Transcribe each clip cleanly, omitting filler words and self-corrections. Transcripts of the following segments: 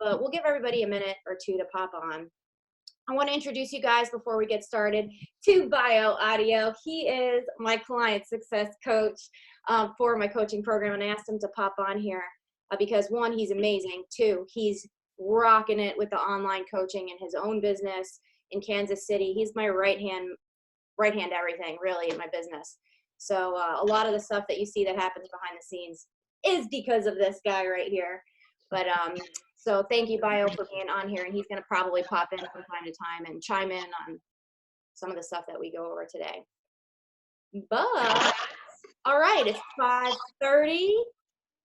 but we'll give everybody a minute or two to pop on. I want to introduce you guys before we get started to Bio Audio. He is my client success coach for my coaching program, and I asked him to pop on here because one, he's amazing. Two, he's rocking it with the online coaching in his own business in Kansas City. He's my right hand everything really in my business. So a lot of the stuff that you see that happens behind the scenes is because of this guy right here. But so thank you, Bio, for being on here, and he's going to probably pop in from time to time and chime in on some of the stuff that we go over today. But all right, it's 5:30.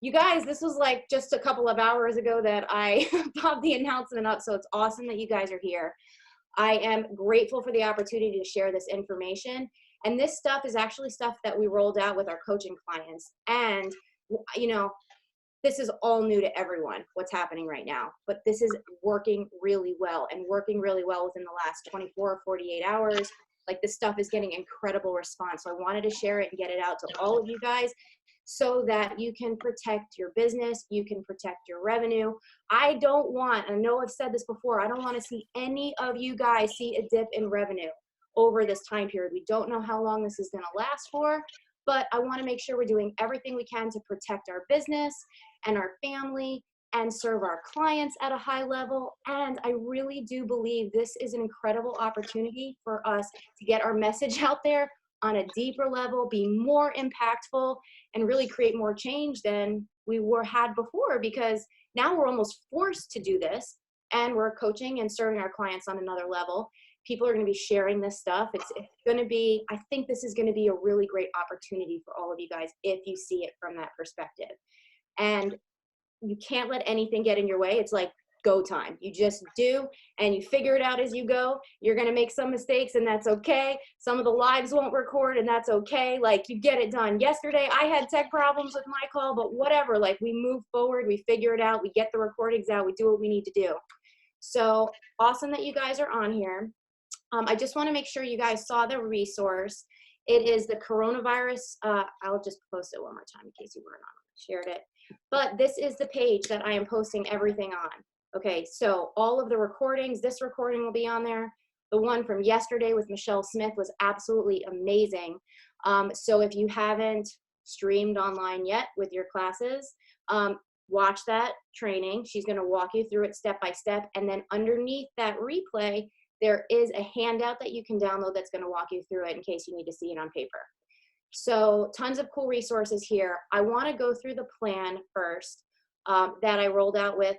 You guys, this was like just a couple of hours ago that I popped the announcement up, so it's awesome that you guys are here. I am grateful for the opportunity to share this information. And this stuff is actually stuff that we rolled out with our coaching clients. And, you know, this is all new to everyone, what's happening right now. But this is working really well and working really well within the last 24 or 48 hours. Like, this stuff is getting incredible response. So I wanted to share it and get it out to all of you guys so that you can protect your business, you can protect your revenue. I don't want, I know I've said this before, I don't want to see any of you guys see a dip in revenue over this time period. We don't know how long this is going to last for, but I want to make sure we're doing everything we can to protect our business and our family and serve our clients at a high level. And I really do believe this is an incredible opportunity for us to get our message out there on a deeper level, be more impactful, and really create more change than we had before, because now we're almost forced to do this, and we're coaching and serving our clients on another level. People are going to be sharing this stuff. It's going to be, I think this is going to be a really great opportunity for all of you guys if you see it from that perspective. And you can't let anything get in your way. It's like go time. You just do, and you figure it out as you go. You're going to make some mistakes, and that's okay. Some of the lives won't record, and that's okay. Like, you get it done. Yesterday, I had tech problems with my call, but whatever. Like, we move forward, we figure it out, we get the recordings out, we do what we need to do. So awesome that you guys are on here. I just want to make sure you guys saw the resource. It is the coronavirus. I'll just post it one more time in case you weren't on. Shared it. But this is the page that I am posting everything on. Okay, so all of the recordings, this recording will be on there. The one from yesterday with Michelle Smith was absolutely amazing. So if you haven't streamed online yet with your classes, watch that training. She's going to walk you through it step by step. And then underneath that replay, there is a handout that you can download that's going to walk you through it in case you need to see it on paper. So tons of cool resources here. I want to go through the plan first that I rolled out with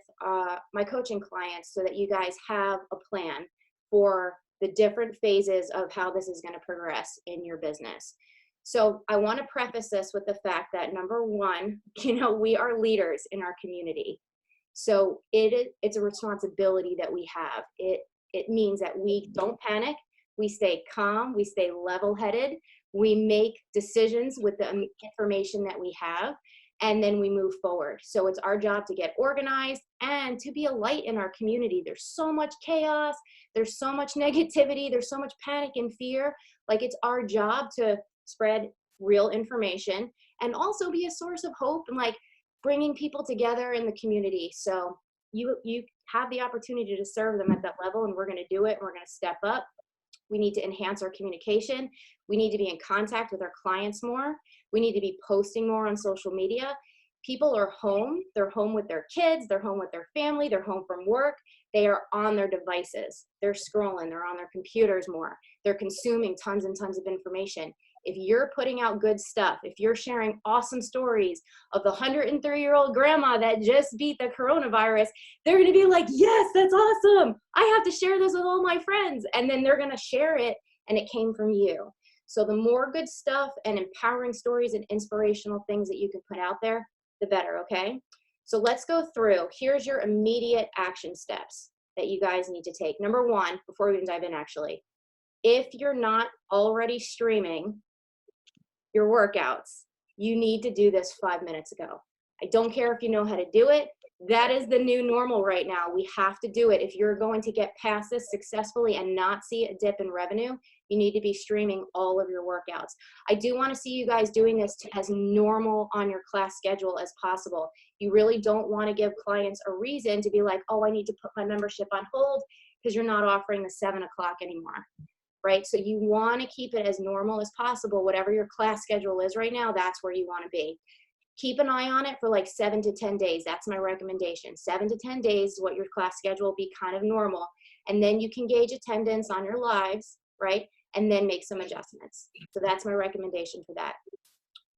my coaching clients so that you guys have a plan for the different phases of how this is going to progress in your business. So I want to preface this with the fact that, number one, you know, we are leaders in our community. So it's a responsibility that we have. It means that we don't panic, we stay calm, we stay level-headed, we make decisions with the information that we have, and then we move forward. So it's our job to get organized and to be a light in our community. There's so much chaos, there's so much negativity, there's so much panic and fear. Like, it's our job to spread real information and also be a source of hope and like bringing people together in the community. So you have the opportunity to serve them at that level, and we're going to do it. We're going to step up. We need to enhance our communication. We need to be in contact with our clients more. We need to be posting more on social media. People are home. They're home with their kids. They're home with their family. They're home from work. They are on their devices. They're scrolling. They're on their computers more. They're consuming tons and tons of information. If you're putting out good stuff, if you're sharing awesome stories of the 103-year-old grandma that just beat the coronavirus, they're going to be like, yes, that's awesome. I have to share this with all my friends. And then they're going to share it, and it came from you. So the more good stuff and empowering stories and inspirational things that you can put out there, the better, okay? So let's go through. Here's your immediate action steps that you guys need to take. Number one, before we even dive in actually, if you're not already streaming your workouts, you need to do this 5 minutes ago. I don't care if you know how to do it. That is the new normal right now. We have to do it. If you're going to get past this successfully and not see a dip in revenue, you need to be streaming all of your workouts. I do want to see you guys doing this as normal on your class schedule as possible. You really don't want to give clients a reason to be like, oh, I need to put my membership on hold because you're not offering the 7 o'clock anymore, right? So you want to keep it as normal as possible. Whatever your class schedule is right now, that's where you want to be. Keep an eye on it for like 7 to 10 days. That's my recommendation. 7 to 10 days is what your class schedule will be kind of normal. And then you can gauge attendance on your lives, right? And then make some adjustments. So that's my recommendation for that.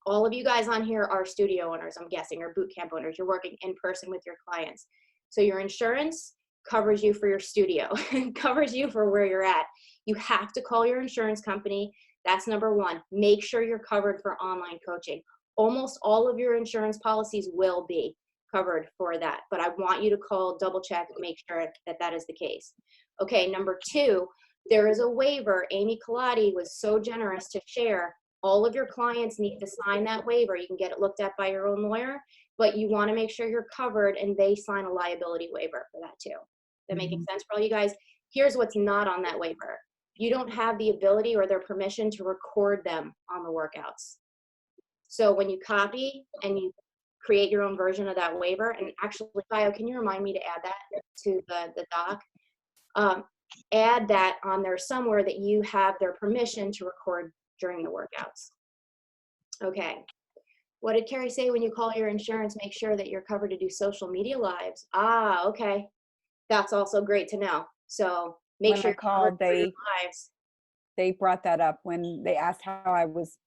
All of you guys on here are studio owners, I'm guessing, or boot camp owners. You're working in person with your clients. So your insurance covers you for your studio, covers you for where you're at. You have to call your insurance company. That's number one. Make sure you're covered for online coaching. Almost all of your insurance policies will be covered for that, but I want you to call, double check, make sure that that is the case. Okay, number two, there is a waiver. Amy Colati was so generous to share. All of your clients need to sign that waiver. You can get it looked at by your own lawyer, but you want to make sure you're covered, and they sign a liability waiver for that too. That making sense for all you guys? Here's what's not on that waiver. You don't have the ability or their permission to record them on the workouts. So when you copy and you create your own version of that waiver, and actually, Bio, can you remind me to add that to the doc? Add that on there somewhere that you have their permission to record during the workouts. Okay. What did Carrie say? When you call your insurance, make sure that you're covered to do social media lives. Ah, okay. That's also great to know. So make sure I called, you're covered for your lives. they brought that up when they asked how I was,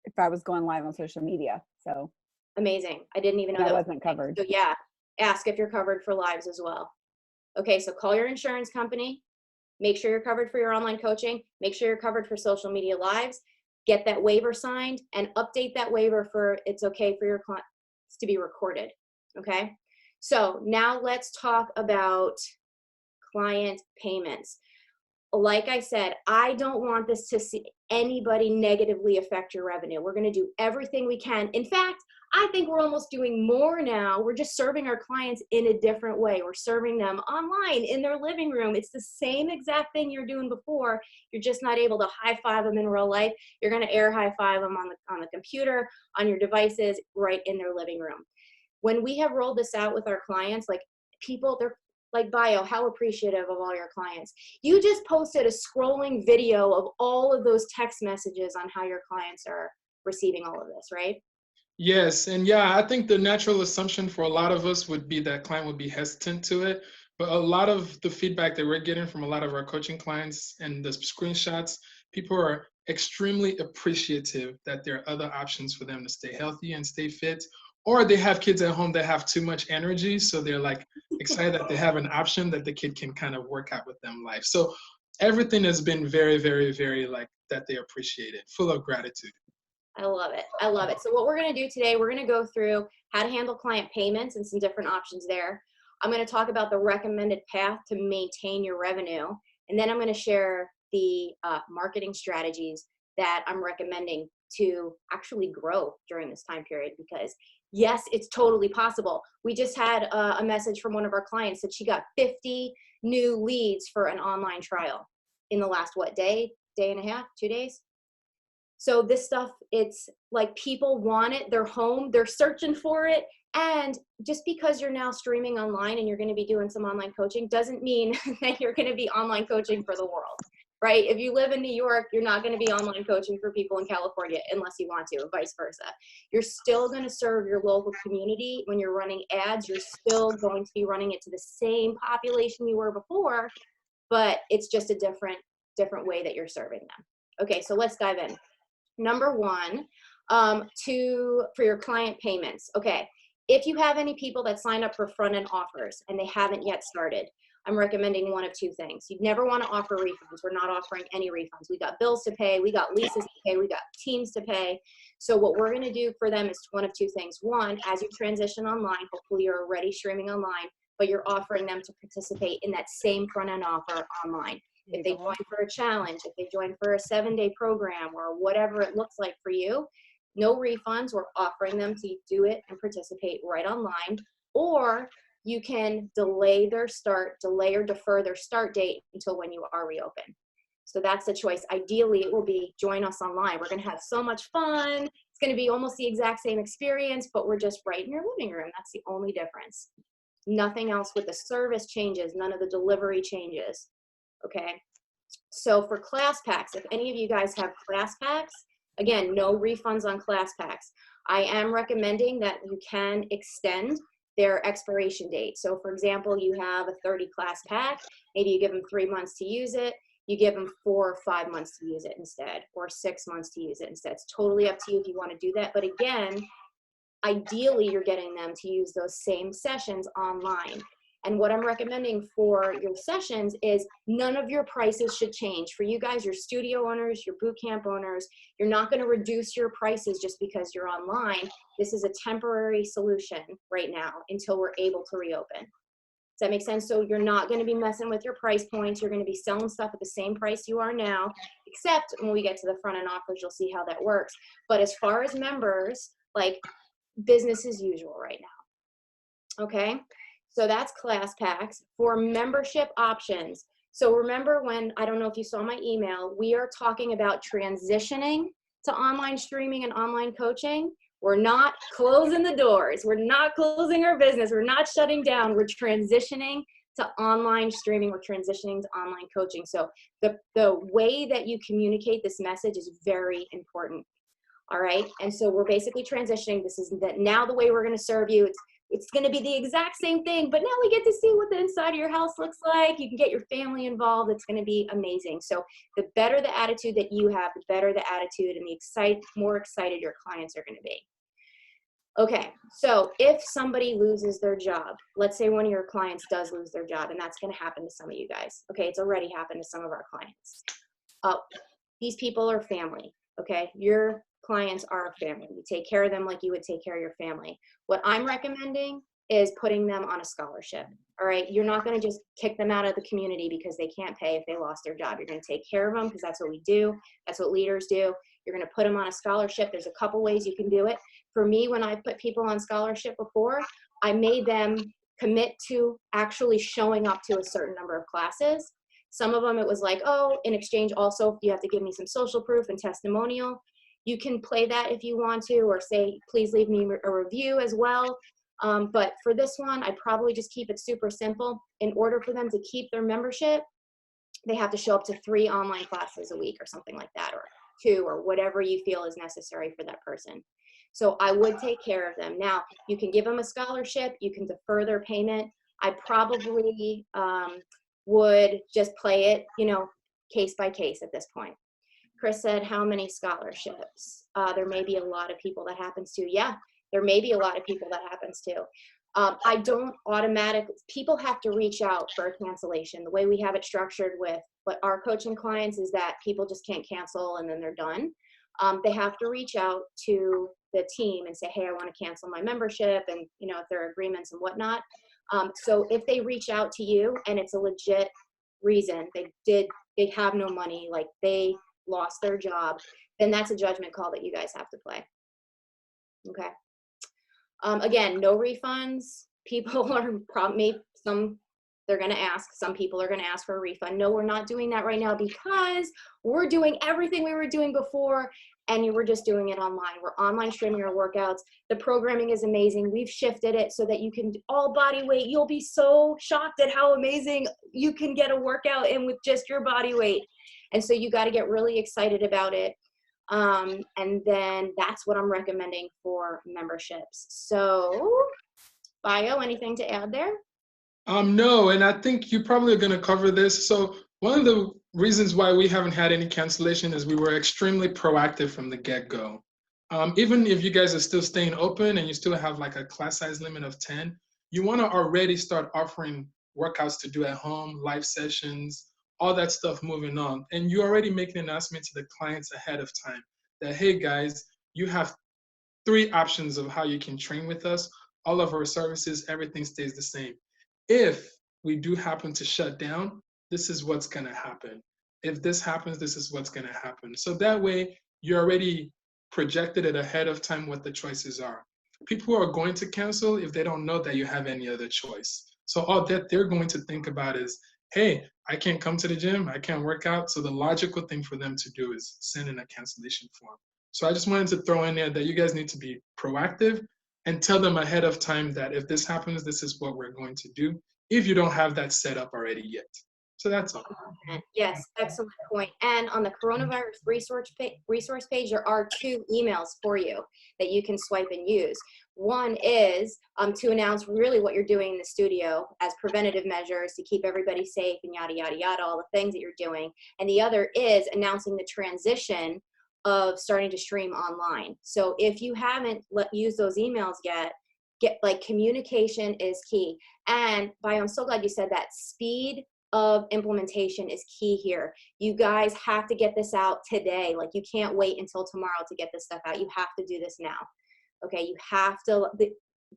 if I was going live on social media. So amazing. I didn't even know that that wasn't covered. So yeah, ask if you're covered for lives as well. Okay, so call your insurance company. Make sure you're covered for your online coaching. Make sure you're covered for social media lives. Get that waiver signed and update that waiver for it's okay for your clients to be recorded. Okay, so now let's talk about client payments. Like I said, I don't want this to see anybody negatively affect your revenue. We're going to do everything we can. In fact, I think we're almost doing more now. We're just serving our clients in a different way. We're serving them online in their living room. It's the same exact thing you're doing before. You're just not able to high five them in real life. You're going to air high five them on the computer, on your devices, right in their living room. When we have rolled this out with our clients, like people, they're like Bio, how appreciative of all your clients. You just posted a scrolling video of all of those text messages on how your clients are receiving all of this, right? Yes, and yeah, I think the natural assumption for a lot of us would be that client would be hesitant to it, but a lot of the feedback that we're getting from a lot of our coaching clients and the screenshots, people are extremely appreciative that there are other options for them to stay healthy and stay fit, or they have kids at home that have too much energy, so they're like excited that they have an option that the kid can kind of work out with them live. So everything has been very, very, very like that they appreciate it, full of gratitude. I love it. I love it. So what we're going to do today, we're going to go through how to handle client payments and some different options there. I'm going to talk about the recommended path to maintain your revenue. And then I'm going to share the marketing strategies that I'm recommending to actually grow during this time period, because yes, it's totally possible. We just had a message from one of our clients that she got 50 new leads for an online trial in the last, what, day and a half, 2 days? So this stuff, it's like people want it, they're home, they're searching for it. And just because you're now streaming online and you're going to be doing some online coaching doesn't mean that you're going to be online coaching for the world, right? If you live in New York, you're not going to be online coaching for people in California unless you want to, and vice versa. You're still going to serve your local community. When you're running ads, you're still going to be running it to the same population you were before, but it's just a different way that you're serving them. Okay, so let's dive in. Number one, for your client payments. Okay, if you have any people that sign up for front-end offers and they haven't yet started, I'm recommending one of two things. You'd never want to offer refunds. We're not offering any refunds. We got bills to pay, we got leases to pay, we got teams to pay. So what we're going to do for them is one of two things. One, as you transition online, hopefully you're already streaming online, but you're offering them to participate in that same front-end offer online. If they join for a challenge, if they join for a 7-day program or whatever it looks like for you, no refunds. We're offering them to do it and participate right online. Or you can delay or defer their start date until when you are reopened. So that's the choice. Ideally, it will be join us online. We're going to have so much fun. It's going to be almost the exact same experience, but we're just right in your living room. That's the only difference. Nothing else with the service changes. None of the delivery changes. Okay. So for class packs, if any of you guys have class packs, again, no refunds on class packs. I am recommending that you can extend their expiration date. So for example, you have a 30 class pack, maybe you give them 3 months to use it, you give them 4 or 5 months to use it instead, or 6 months to use it instead. It's totally up to you if you want to do that. But again, ideally you're getting them to use those same sessions online. And what I'm recommending for your sessions is none of your prices should change. For you guys, your studio owners, your boot camp owners, you're not going to reduce your prices just because you're online. This is a temporary solution right now until we're able to reopen. Does that make sense? So you're not going to be messing with your price points. You're going to be selling stuff at the same price you are now, except when we get to the front end offers, you'll see how that works. But as far as members, like business as usual right now. Okay. So that's class packs. For membership options. So remember when, I don't know if you saw my email, we are talking about transitioning to online streaming and online coaching. We're not closing the doors. We're not closing our business. We're not shutting down. We're transitioning to online streaming. We're transitioning to online coaching. So the way that you communicate this message is very important. All right. And so we're basically transitioning. This is now the way we're going to serve you. It's going to be the exact same thing, but now we get to see what the inside of your house looks like. You can get your family involved. It's going to be amazing. So the better the attitude that you have, the better the attitude and the more excited your clients are going to be. Okay, so if somebody loses their job, let's say one of your clients does lose their job, and that's going to happen to some of you guys. Okay, it's already happened to some of our clients. These people are family. Okay, your clients are a family. You take care of them like you would take care of your family. What I'm recommending is putting them on a scholarship. All right, you're not going to just kick them out of the community because they can't pay if they lost their job. You're going to take care of them because that's what we do. That's what leaders do. You're going to put them on a scholarship. There's a couple ways you can do it. For me, when I put people on scholarship before, I made them commit to actually showing up to a certain number of classes. Some of them, it was like, oh, in exchange also, you have to give me some social proof and testimonial. You can play that if you want to, or say, please leave me a review as well. But for this one, I probably just keep it super simple. In order for them to keep their membership, they have to show up to 3 online classes a week or something like that, or 2, or whatever you feel is necessary for that person. So I would take care of them. Now, you can give them a scholarship. You can defer their payment. I probably would just play it, case by case at this point. Chris said, how many scholarships? There may be a lot of people that happens to. Yeah, there may be a lot of people that happens to. I don't automatically, people have to reach out for a cancellation. The way we have it structured with our coaching clients is that people just can't cancel and then they're done. They have to reach out to the team and say, hey, I want to cancel my membership, and if there are agreements and whatnot. So if they reach out to you and it's a legit reason, they have no money, like they lost their job, then that's a judgment call that you guys have to play. Okay. Again, no refunds. People are probably, they're going to ask, some people are going to ask for a refund. No, we're not doing that right now because we're doing everything we were doing before, and we're just doing it online. We're online streaming our workouts. The programming is amazing. We've shifted it so that you can all body weight. You'll be so shocked at how amazing you can get a workout in with just your body weight. And so you got to get really excited about it. And then that's what I'm recommending for memberships. So, Bio, anything to add there? No, and I think you probably are going to cover this. So one of the reasons why we haven't had any cancellation is we were extremely proactive from the get-go. Even if you guys are still staying open and you still have like a class size limit of 10, you want to already start offering workouts to do at home, live sessions, all that stuff moving on. And you already make an announcement to the clients ahead of time that, hey guys, you have 3 options of how you can train with us. All of our services, everything stays the same. If we do happen to shut down, this is what's going to happen. If this happens, this is what's going to happen. So that way, you already projected it ahead of time what the choices are. People are going to cancel if they don't know that you have any other choice. So all that they're going to think about is, hey, I can't come to the gym, I can't work out. So the logical thing for them to do is send in a cancellation form. So I just wanted to throw in there that you guys need to be proactive and tell them ahead of time that if this happens, this is what we're going to do, if you don't have that set up already yet. So that's all. Yes, excellent point. And on the coronavirus resource page, there are 2 emails for you that you can swipe and use. One is to announce really what you're doing in the studio as preventative measures to keep everybody safe and yada, yada, yada, all the things that you're doing. And the other is announcing the transition of starting to stream online. So if you haven't used those emails yet, communication is key. And Bio, I'm so glad you said that. Speed of implementation is key here. You guys have to get this out today. Like, you can't wait until tomorrow to get this stuff out. You have to do this now. Okay, you have to,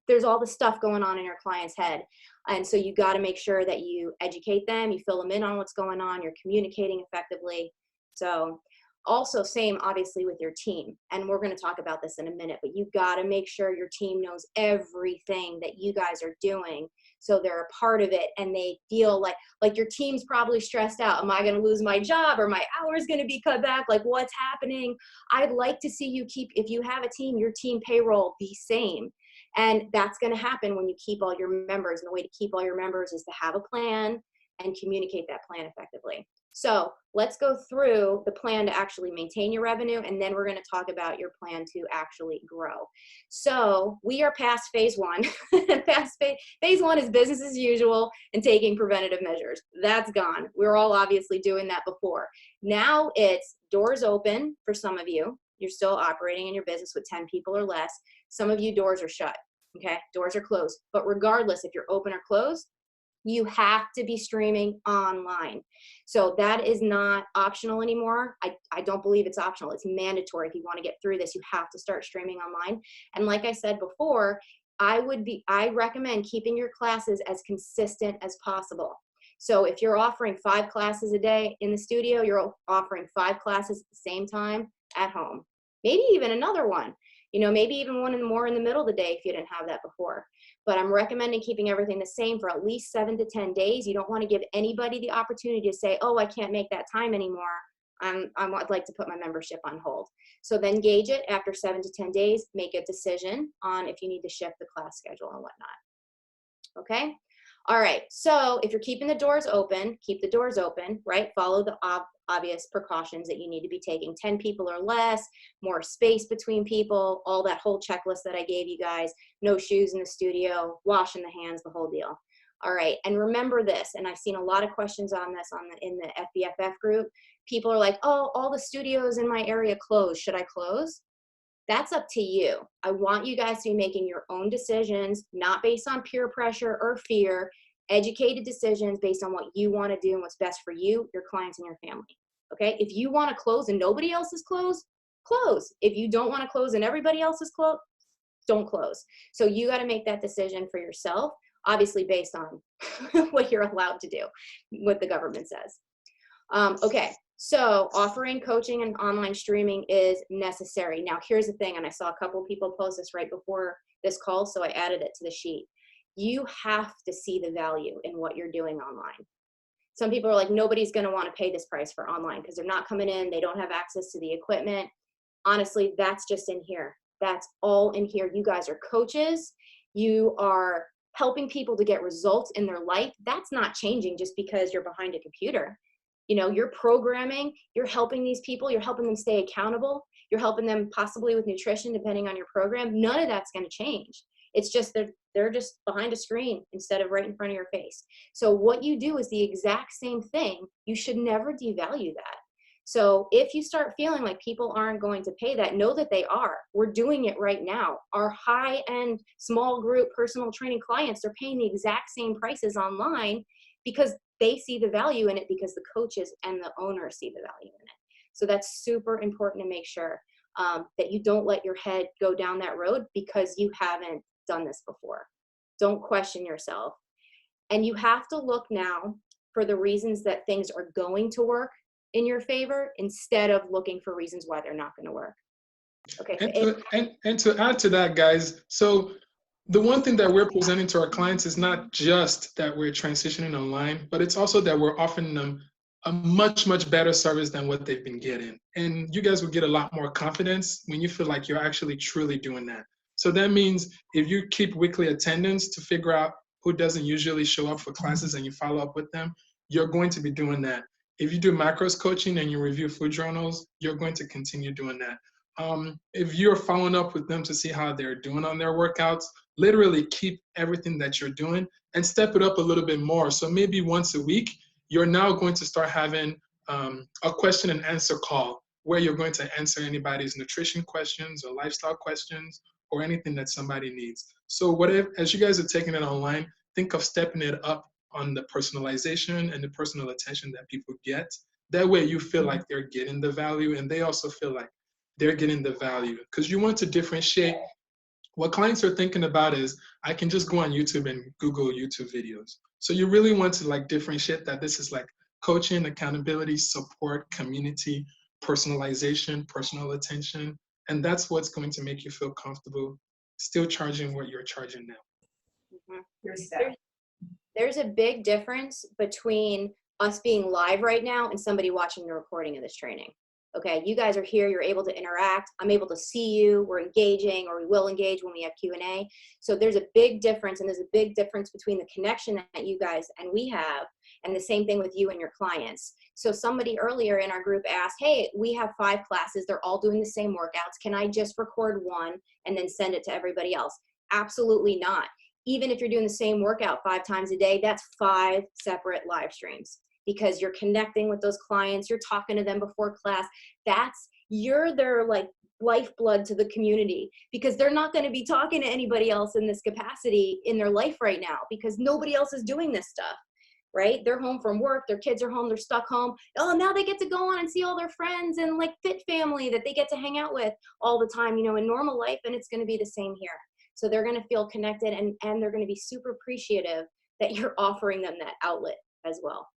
there's all the stuff going on in your client's head. And so you got to make sure that you educate them, you fill them in on what's going on, you're communicating effectively. So also same obviously with your team. And we're going to talk about this in a minute, but you got to make sure your team knows everything that you guys are doing, so they're a part of it and they feel like your team's probably stressed out. Am I going to lose my job? Or my hours going to be cut back? Like, what's happening? I'd like to see you keep, if you have a team, your team payroll the same. And that's going to happen when you keep all your members. And the way to keep all your members is to have a plan and communicate that plan effectively. So let's go through the plan to actually maintain your revenue, and then we're going to talk about your plan to actually grow. So we are past phase 1. Phase 1 is business as usual and taking preventative measures. That's gone. We're all obviously doing that before. Now it's doors open for some of you. You're still operating in your business with 10 people or less. Some of you, doors are shut. Okay, doors are closed. But regardless if you're open or closed, you have to be streaming online. So that is not optional anymore. I don't believe it's optional. It's mandatory. If you want to get through this, you have to start streaming online. And like I said before, I recommend keeping your classes as consistent as possible. So if you're offering 5 classes a day in the studio, you're offering 5 classes at the same time at home. Maybe even another one. You know, maybe even one more in the middle of the day if you didn't have that before. But I'm recommending keeping everything the same for at least 7 to 10 days. You don't want to give anybody the opportunity to say, oh, I can't make that time anymore. I'd like to put my membership on hold. So then gauge it after 7 to 10 days, make a decision on if you need to shift the class schedule and whatnot. Okay? All right, so if you're keeping the doors open, keep the doors open, right? Follow the obvious precautions that you need to be taking. 10 people or less, more space between people, all that whole checklist that I gave you guys, no shoes in the studio, washing the hands, the whole deal. All right, and remember this, and I've seen a lot of questions on this in the FBFF group. People are like, oh, all the studios in my area closed. Should I close? That's up to you. I want you guys to be making your own decisions, not based on peer pressure or fear, educated decisions based on what you want to do and what's best for you, your clients, and your family. Okay? If you want to close and nobody else is closed, close. If you don't want to close and everybody else is closed, don't close. So you got to make that decision for yourself, obviously based on what you're allowed to do, what the government says. Okay. So offering coaching and online streaming is necessary. Now, here's the thing, and I saw a couple of people post this right before this call, so I added it to the sheet. You have to see the value in what you're doing online. Some people are like, nobody's going to want to pay this price for online because they're not coming in, they don't have access to the equipment. Honestly, that's just in here. That's all in here. You guys are coaches. You are helping people to get results in their life. That's not changing just because you're behind a computer. You know, you're programming, you're helping these people, you're helping them stay accountable, you're helping them possibly with nutrition, depending on your program. None of that's going to change. It's just they're just behind a screen instead of right in front of your face. So what you do is the exact same thing. You should never devalue that. So if you start feeling like people aren't going to pay that, know that they are. We're doing it right now. Our high-end, small group personal training clients are paying the exact same prices online because they see the value in it, because the coaches and the owners see the value in it. So that's super important to make sure that you don't let your head go down that road because you haven't done this before. Don't question yourself. And you have to look now for the reasons that things are going to work in your favor instead of looking for reasons why they're not going to work. Okay. And to add to that, guys, so the one thing that we're presenting to our clients is not just that we're transitioning online, but it's also that we're offering them a much, much better service than what they've been getting. And you guys will get a lot more confidence when you feel like you're actually truly doing that. So that means if you keep weekly attendance to figure out who doesn't usually show up for classes and you follow up with them, you're going to be doing that. If you do macros coaching and you review food journals, you're going to continue doing that. If you're following up with them to see how they're doing on their workouts, literally keep everything that you're doing and step it up a little bit more. So maybe once a week, you're now going to start having a question and answer call where you're going to answer anybody's nutrition questions or lifestyle questions or anything that somebody needs. So whatever, as you guys are taking it online, think of stepping it up on the personalization and the personal attention that people get. That way you feel like they're getting the value and they also feel like they're getting the value, because you want to differentiate. What clients are thinking about is, I can just go on YouTube and Google YouTube videos. So you really want to like differentiate that this is like coaching, accountability, support, community, personalization, personal attention. And that's what's going to make you feel comfortable still charging what you're charging now. There's a big difference between us being live right now and somebody watching the recording of this training. Okay, you guys are here, you're able to interact, I'm able to see you, we're engaging, or we will engage when we have Q&A. So there's a big difference, and there's a big difference between the connection that you guys and we have, and the same thing with you and your clients. So somebody earlier in our group asked, hey, we have 5 classes, they're all doing the same workouts, can I just record one and then send it to everybody else? Absolutely not. Even if you're doing the same workout 5 times a day, that's 5 separate live streams, because you're connecting with those clients, you're talking to them before class. You're their like lifeblood to the community, because they're not going to be talking to anybody else in this capacity in their life right now, because nobody else is doing this stuff, right? They're home from work, their kids are home, they're stuck home. Oh, now they get to go on and see all their friends and like fit family that they get to hang out with all the time, in normal life, and it's going to be the same here. So they're going to feel connected, and they're going to be super appreciative that you're offering them that outlet as well.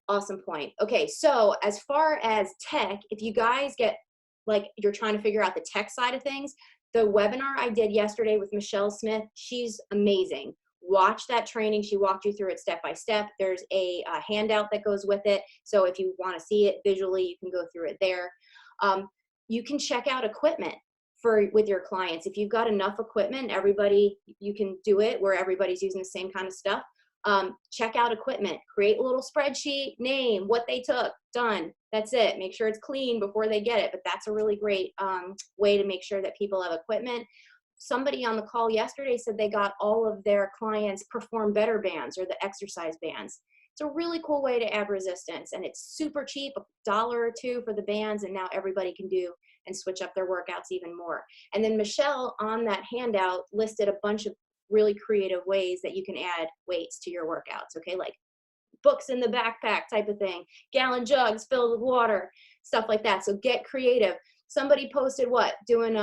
Awesome point. Okay, so as far as tech, if you guys you're trying to figure out the tech side of things, the webinar I did yesterday with Michelle Smith, she's amazing. Watch that training. She walked you through it step by step. There's a handout that goes with it. So if you want to see it visually, you can go through it there. You can check out equipment with your clients. If you've got enough equipment, you can do it where everybody's using the same kind of stuff. Check out equipment, create a little spreadsheet, name what they took, done. That's it. Make sure it's clean before they get it. But that's a really great way to make sure that people have equipment. Somebody on the call yesterday said they got all of their clients Perform Better bands, or the exercise bands. It's a really cool way to add resistance, and it's super cheap, $1 or $2 for the bands, and now everybody can do and switch up their workouts even more. And then Michelle on that handout listed a bunch of really creative ways that you can add weights to your workouts, okay? Like books in the backpack type of thing, gallon jugs filled with water, stuff like that. So get creative. Somebody posted doing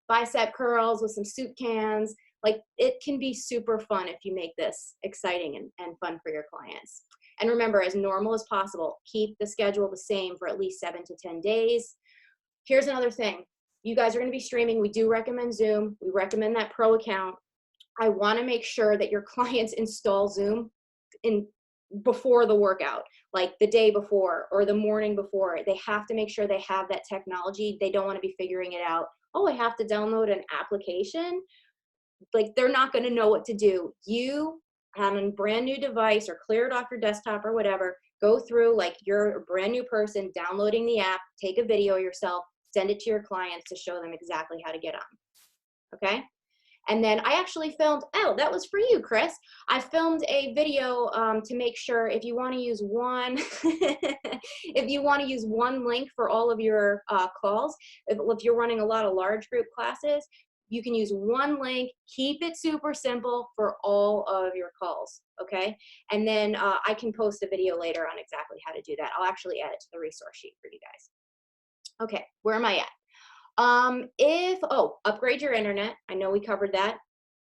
bicep curls with some soup cans. Like, it can be super fun if you make this exciting and fun for your clients. And remember, as normal as possible, keep the schedule the same for at least 7 to 10 days. Here's another thing. You guys are going to be streaming. We do recommend Zoom. We recommend that pro account. I want to make sure that your clients install Zoom before the workout, like the day before or the morning before. They have to make sure they have that technology. They don't want to be figuring it out. Oh, I have to download an application. Like, they're not going to know what to do. You on a brand new device, or clear it off your desktop or whatever, go through like you're a brand new person downloading the app, take a video yourself, send it to your clients to show them exactly how to get on. Okay? And then I actually filmed, that was for you, Chris. I filmed a video to make sure if you want to use one, if you want to use one link for all of your calls, if you're running a lot of large group classes, you can use one link, keep it super simple for all of your calls, okay? And then I can post a video later on exactly how to do that. I'll actually add it to the resource sheet for you guys. Okay, where am I at? Upgrade your internet. I know we covered that.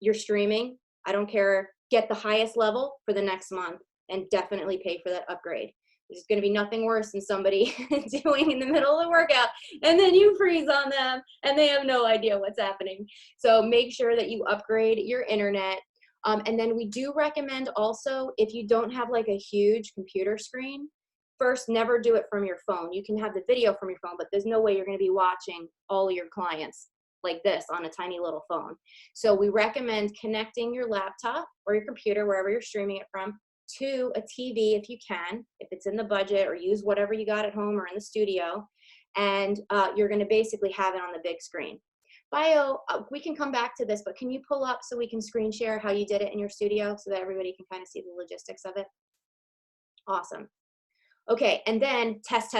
You're streaming. I don't care. Get the highest level for the next month and definitely pay for that upgrade. There's going to be nothing worse than somebody doing in the middle of the workout and then you freeze on them and they have no idea what's happening. So make sure that you upgrade your internet. And then we do recommend also, if you don't have like a huge computer screen, first, never do it from your phone. You can have the video from your phone, but there's no way you're going to be watching all of your clients like this on a tiny little phone. So we recommend connecting your laptop or your computer, wherever you're streaming it from, to a TV if you can, if it's in the budget, or use whatever you got at home or in the studio. And you're going to basically have it on the big screen. Bio, we can come back to this, but can you pull up so we can screen share how you did it in your studio so that everybody can kind of see the logistics of it? Awesome. Okay, and then test.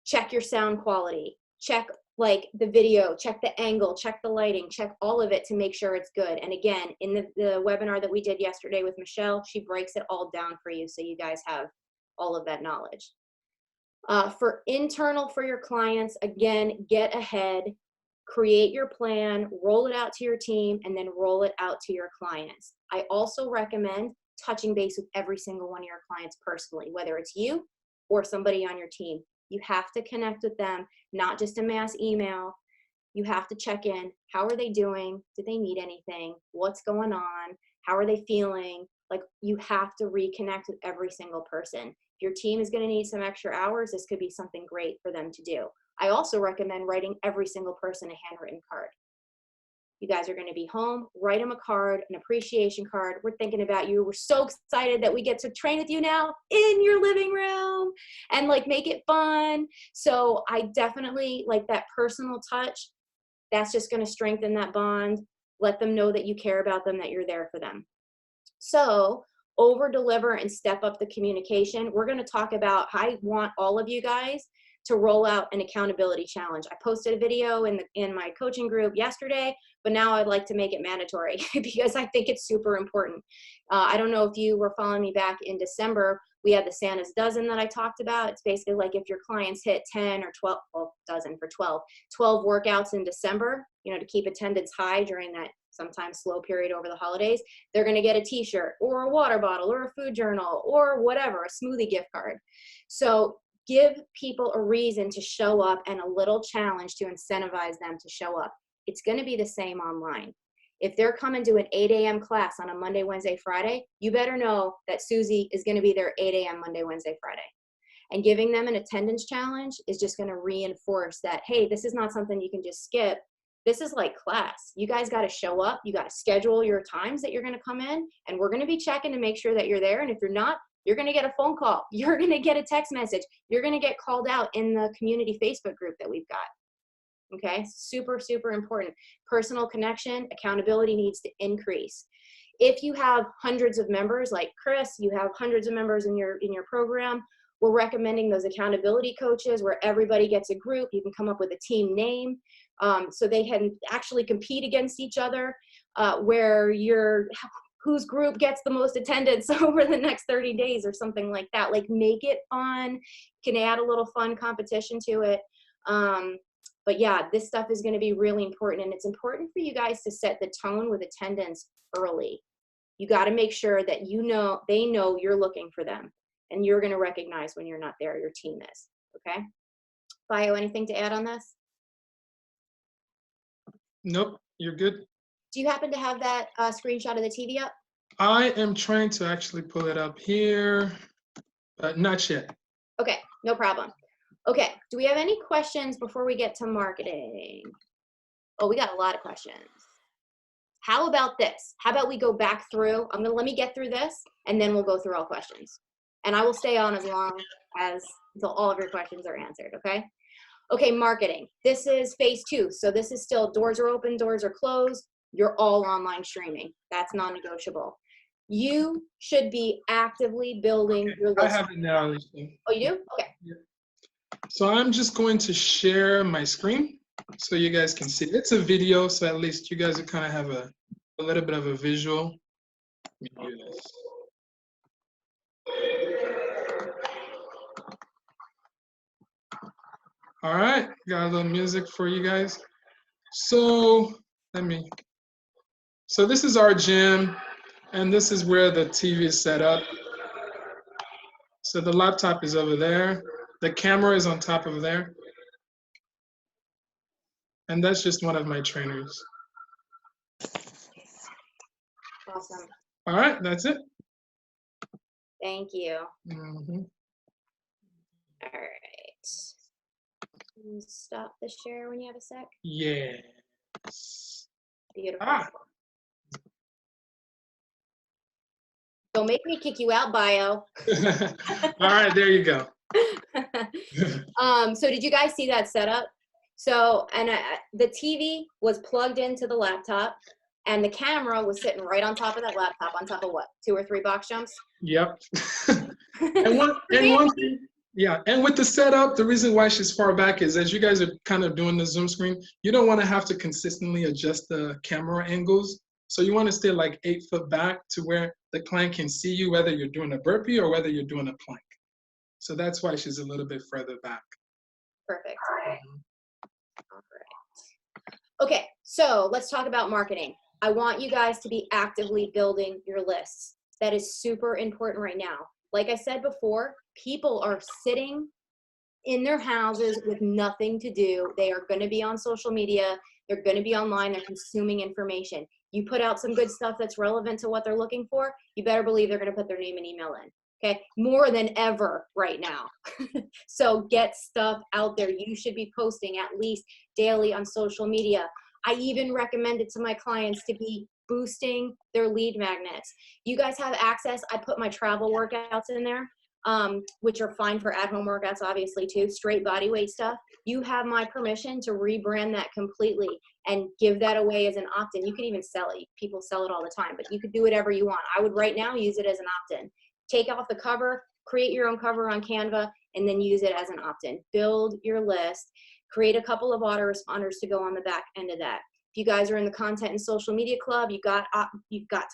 Check your sound quality. Check like the video, check the angle, check the lighting, check all of it to make sure it's good. And again, in the webinar that we did yesterday with Michelle, she breaks it all down for you so you guys have all of that knowledge. For internal, for your clients, again, get ahead, create your plan, roll it out to your team, and then roll it out to your clients. I also recommend touching base with every single one of your clients personally, whether it's you or somebody on your team. You have to connect with them, not just a mass email. You have to check in. How are they doing? Do they need anything? What's going on? How are they feeling? Like, you have to reconnect with every single person. If your team is going to need some extra hours, this could be something great for them to do. I also recommend writing every single person a handwritten card. You guys are going to be home, write them a card, an appreciation card. We're thinking about you. We're so excited that we get to train with you now in your living room and like make it fun. So I definitely like that personal touch. That's just going to strengthen that bond. Let them know that you care about them, that you're there for them. So over deliver and step up the communication. We're going to talk about, I want all of you guys to roll out an accountability challenge. I posted a video in my coaching group yesterday, but now I'd like to make it mandatory because I think it's super important. I don't know if you were following me back in December. We had the Santa's dozen that I talked about. It's basically like if your clients hit 10 or 12, well, dozen for 12 workouts in December, you know, to keep attendance high during that sometimes slow period over the holidays, they're going to get a t-shirt or a water bottle or a food journal or whatever, a smoothie gift card. So give people a reason to show up and a little challenge to incentivize them to show up. It's going to be the same online. If they're coming to an 8 a.m. class on a Monday, Wednesday, Friday, you better know that Susie is going to be there 8 a.m. Monday, Wednesday, Friday. And giving them an attendance challenge is just going to reinforce that, hey, this is not something you can just skip. This is like class. You guys got to show up. You got to schedule your times that you're going to come in, and we're going to be checking to make sure that you're there. And if you're not, you're going to get a phone call. You're going to get a text message. You're going to get called out in the community Facebook group that we've got. Okay, super, super important. Personal connection, accountability needs to increase. If you have hundreds of members like Chris, you have hundreds of members in your program, we're recommending those accountability coaches where everybody gets a group. You can come up with a team name so they can actually compete against each other, where whose group gets the most attendance over the next 30 days or something like that. Like, make it fun. Can add a little fun competition to it. But yeah, this stuff is going to be really important, and it's important for you guys to set the tone with attendance early. You got to make sure that they know you're looking for them, and you're going to recognize when you're not there, your team is. Okay? Bio, anything to add on this? Nope, you're good. Do you happen to have that screenshot of the TV up? I am trying to actually pull it up here, but not yet. Okay, no problem. Okay, do we have any questions before we get to marketing? Oh, we got a lot of questions. How about this? How about we go back through? Let me get through this, and then we'll go through all questions. And I will stay on as long as until all of your questions are answered, okay? Okay, marketing. This is phase 2. So this is still doors are open, doors are closed. You're all online streaming. That's non-negotiable. You should be actively building your list. I have it now, Alicia. Oh, you do? Okay. Yeah. So I'm just going to share my screen so you guys can see. It's a video, so at least you guys will kind of have a little bit of a visual. Let me do this. All right, got a little music for you guys. So this is our gym, and this is where the TV is set up. So the laptop is over there. The camera is on top of there. And that's just one of my trainers. Awesome. All right, that's it. Thank you. Mhm. All right. Stop the share when you have a sec. Yes. Beautiful. Ah. Don't make me kick you out, bio. All right, there you go. So did you guys see that setup? So, and the TV was plugged into the laptop, and the camera was sitting right on top of that laptop, on top of what, 2 or 3 box jumps? Yep. and one thing, yeah, and with the setup, the reason why she's far back is as you guys are kind of doing the Zoom screen, you don't want to have to consistently adjust the camera angles. So you want to stay like 8 foot back to where the client can see you, whether you're doing a burpee or whether you're doing a plank. So that's why she's a little bit further back. Perfect. All right. Okay, so let's talk about marketing. I want you guys to be actively building your lists. That is super important right now. Like I said before, people are sitting in their houses with nothing to do. They are going to be on social media. They're going to be online. They're consuming information. You put out some good stuff that's relevant to what they're looking for, you better believe they're going to put their name and email in. Okay, more than ever right now. So get stuff out there. You should be posting at least daily on social media. I even recommend it to my clients to be boosting their lead magnets. You guys have access. I put my travel workouts in there, which are fine for at-home workouts, obviously, too. Straight body weight stuff. You have my permission to rebrand that completely and give that away as an opt-in. You can even sell it. People sell it all the time, but you could do whatever you want. I would right now use it as an opt-in. Take off the cover, create your own cover on Canva, and then use it as an opt-in. Build your list. Create a couple of autoresponders to go on the back end of that. If you guys are in the content and social media club, you've got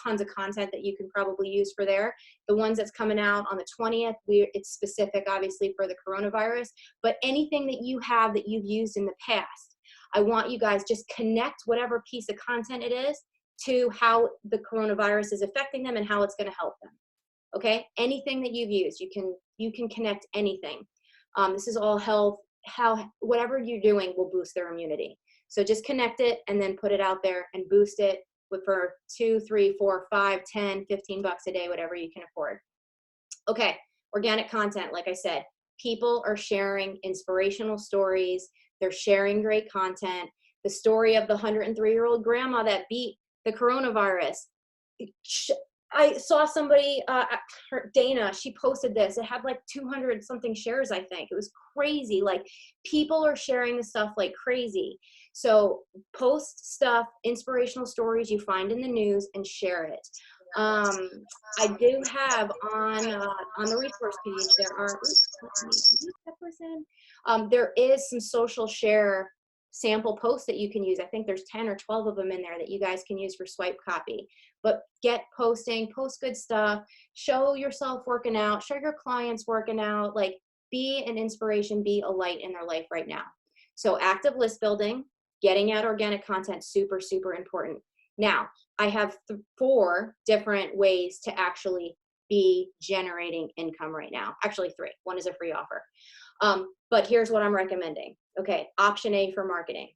tons of content that you can probably use for there. The ones that's coming out on the 20th, it's specific, obviously, for the coronavirus. But anything that you have that you've used in the past, I want you guys just connect whatever piece of content it is to how the coronavirus is affecting them and how it's going to help them. Okay, anything that you've used, you can connect anything. This is all health. How whatever you're doing will boost their immunity. So just connect it and then put it out there and boost it for 2, 3, 4, 5, 10, 15 bucks a day, whatever you can afford. Okay, organic content. Like I said, people are sharing inspirational stories. They're sharing great content. The story of the 103-year-old grandma that beat the coronavirus. I saw somebody, Dana, she posted this. It had like 200 something shares, I think. It was crazy. Like, people are sharing this stuff like crazy. So post stuff, inspirational stories you find in the news, and share it. I do have on the resource page, there are, let me mute that person. There is some social share sample posts that you can use. I think there's 10 or 12 of them in there that you guys can use for swipe copy. But get posting, post good stuff, show yourself working out, show your clients working out, like, be an inspiration, be a light in their life right now. So active list building, getting out organic content, super, super important. Now, I have 4 different ways to actually be generating income right now. Actually 3. One is a free offer. But here's what I'm recommending. Okay, option A for marketing.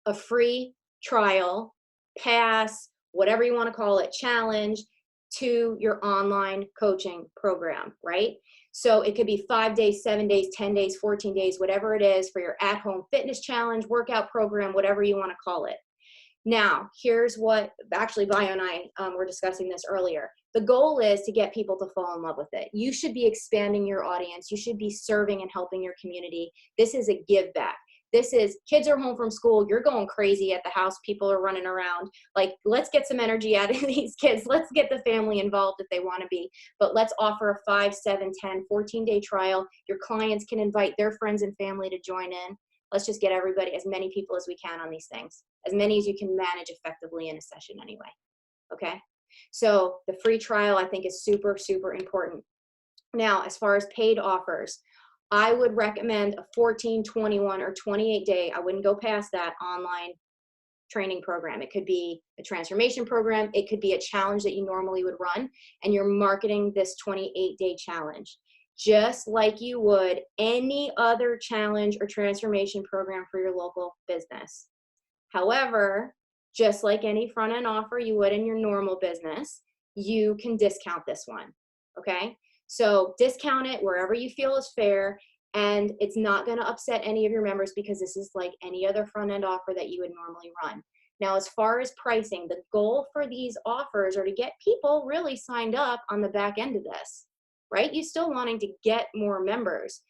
A free trial, pass, whatever you want to call it, challenge to your online coaching program, right? So it could be 5 days, 7 days, 10 days, 14 days, whatever it is for your at-home fitness challenge, workout program, whatever you want to call it. Now, here's what, actually, Bio and I were discussing this earlier. The goal is to get people to fall in love with it. You should be expanding your audience. You should be serving and helping your community. This is a give back. This is, kids are home from school. You're going crazy at the house. People are running around. Like, let's get some energy out of these kids. Let's get the family involved if they want to be. But let's offer a 5, 7, 10, 14-day trial. Your clients can invite their friends and family to join in. Let's just get everybody, as many people as we can on these things, as many as you can manage effectively in a session anyway. Okay? So the free trial, I think, is super, super important. Now, as far as paid offers, I would recommend a 14, 21, or 28-day, I wouldn't go past that, online training program. It could be a transformation program. It could be a challenge that you normally would run, and you're marketing this 28-day challenge, just like you would any other challenge or transformation program for your local business. However, just like any front end offer you would in your normal business, you can discount this one. Okay. So discount it wherever you feel is fair. And it's not going to upset any of your members because this is like any other front end offer that you would normally run. Now, as far as pricing, the goal for these offers are to get people really signed up on the back end of this, right? You still wanting to get more members.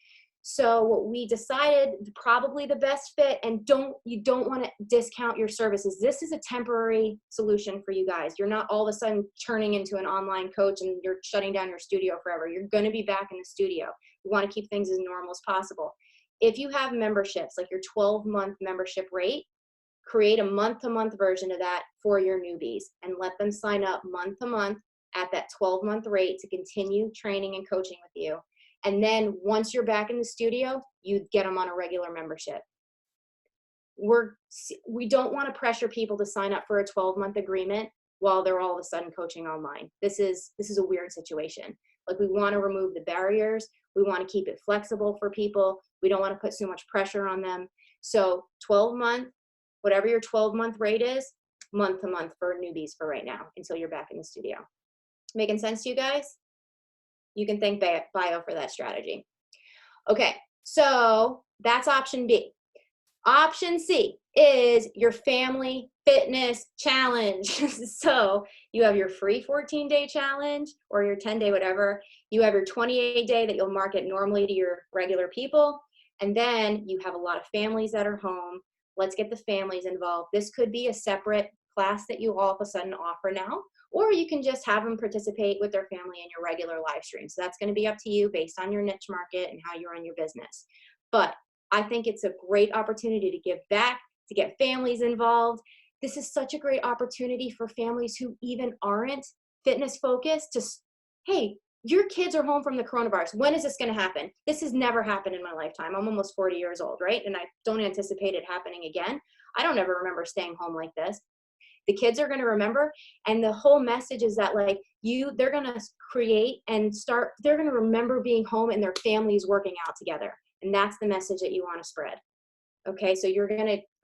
So what we decided, probably the best fit, and you don't want to discount your services. This is a temporary solution for you guys. You're not all of a sudden turning into an online coach and you're shutting down your studio forever. You're going to be back in the studio. You want to keep things as normal as possible. If you have memberships, like your 12-month membership rate, create a month-to-month version of that for your newbies and let them sign up month-to-month at that 12-month rate to continue training and coaching with you. And then once you're back in the studio, you get them on a regular membership. We don't want to pressure people to sign up for a 12-month agreement while they're all of a sudden coaching online. This is a weird situation. Like, we want to remove the barriers. We want to keep it flexible for people. We don't want to put so much pressure on them. So 12-month, whatever your 12-month rate is, month to month for newbies for right now until you're back in the studio. Making sense to you guys? You can thank Bio for that strategy. Okay, so that's option B. Option C is your family fitness challenge. So you have your free 14-day challenge or your 10-day whatever. You have your 28-day that you'll market normally to your regular people. And then you have a lot of families that are home. Let's get the families involved. This could be a separate class that you all of a sudden offer now, or you can just have them participate with their family in your regular live stream. So that's going to be up to you based on your niche market and how you run your business. But I think it's a great opportunity to give back, to get families involved. This is such a great opportunity for families who even aren't fitness focused to, hey, your kids are home from the coronavirus. When is this going to happen? This has never happened in my lifetime. I'm almost 40 years old, right? And I don't anticipate it happening again. I don't ever remember staying home like this. The kids are going to remember. And the whole message is that, like, they're going to create and they're going to remember being home and their families working out together. And that's the message that you want to spread. Okay, so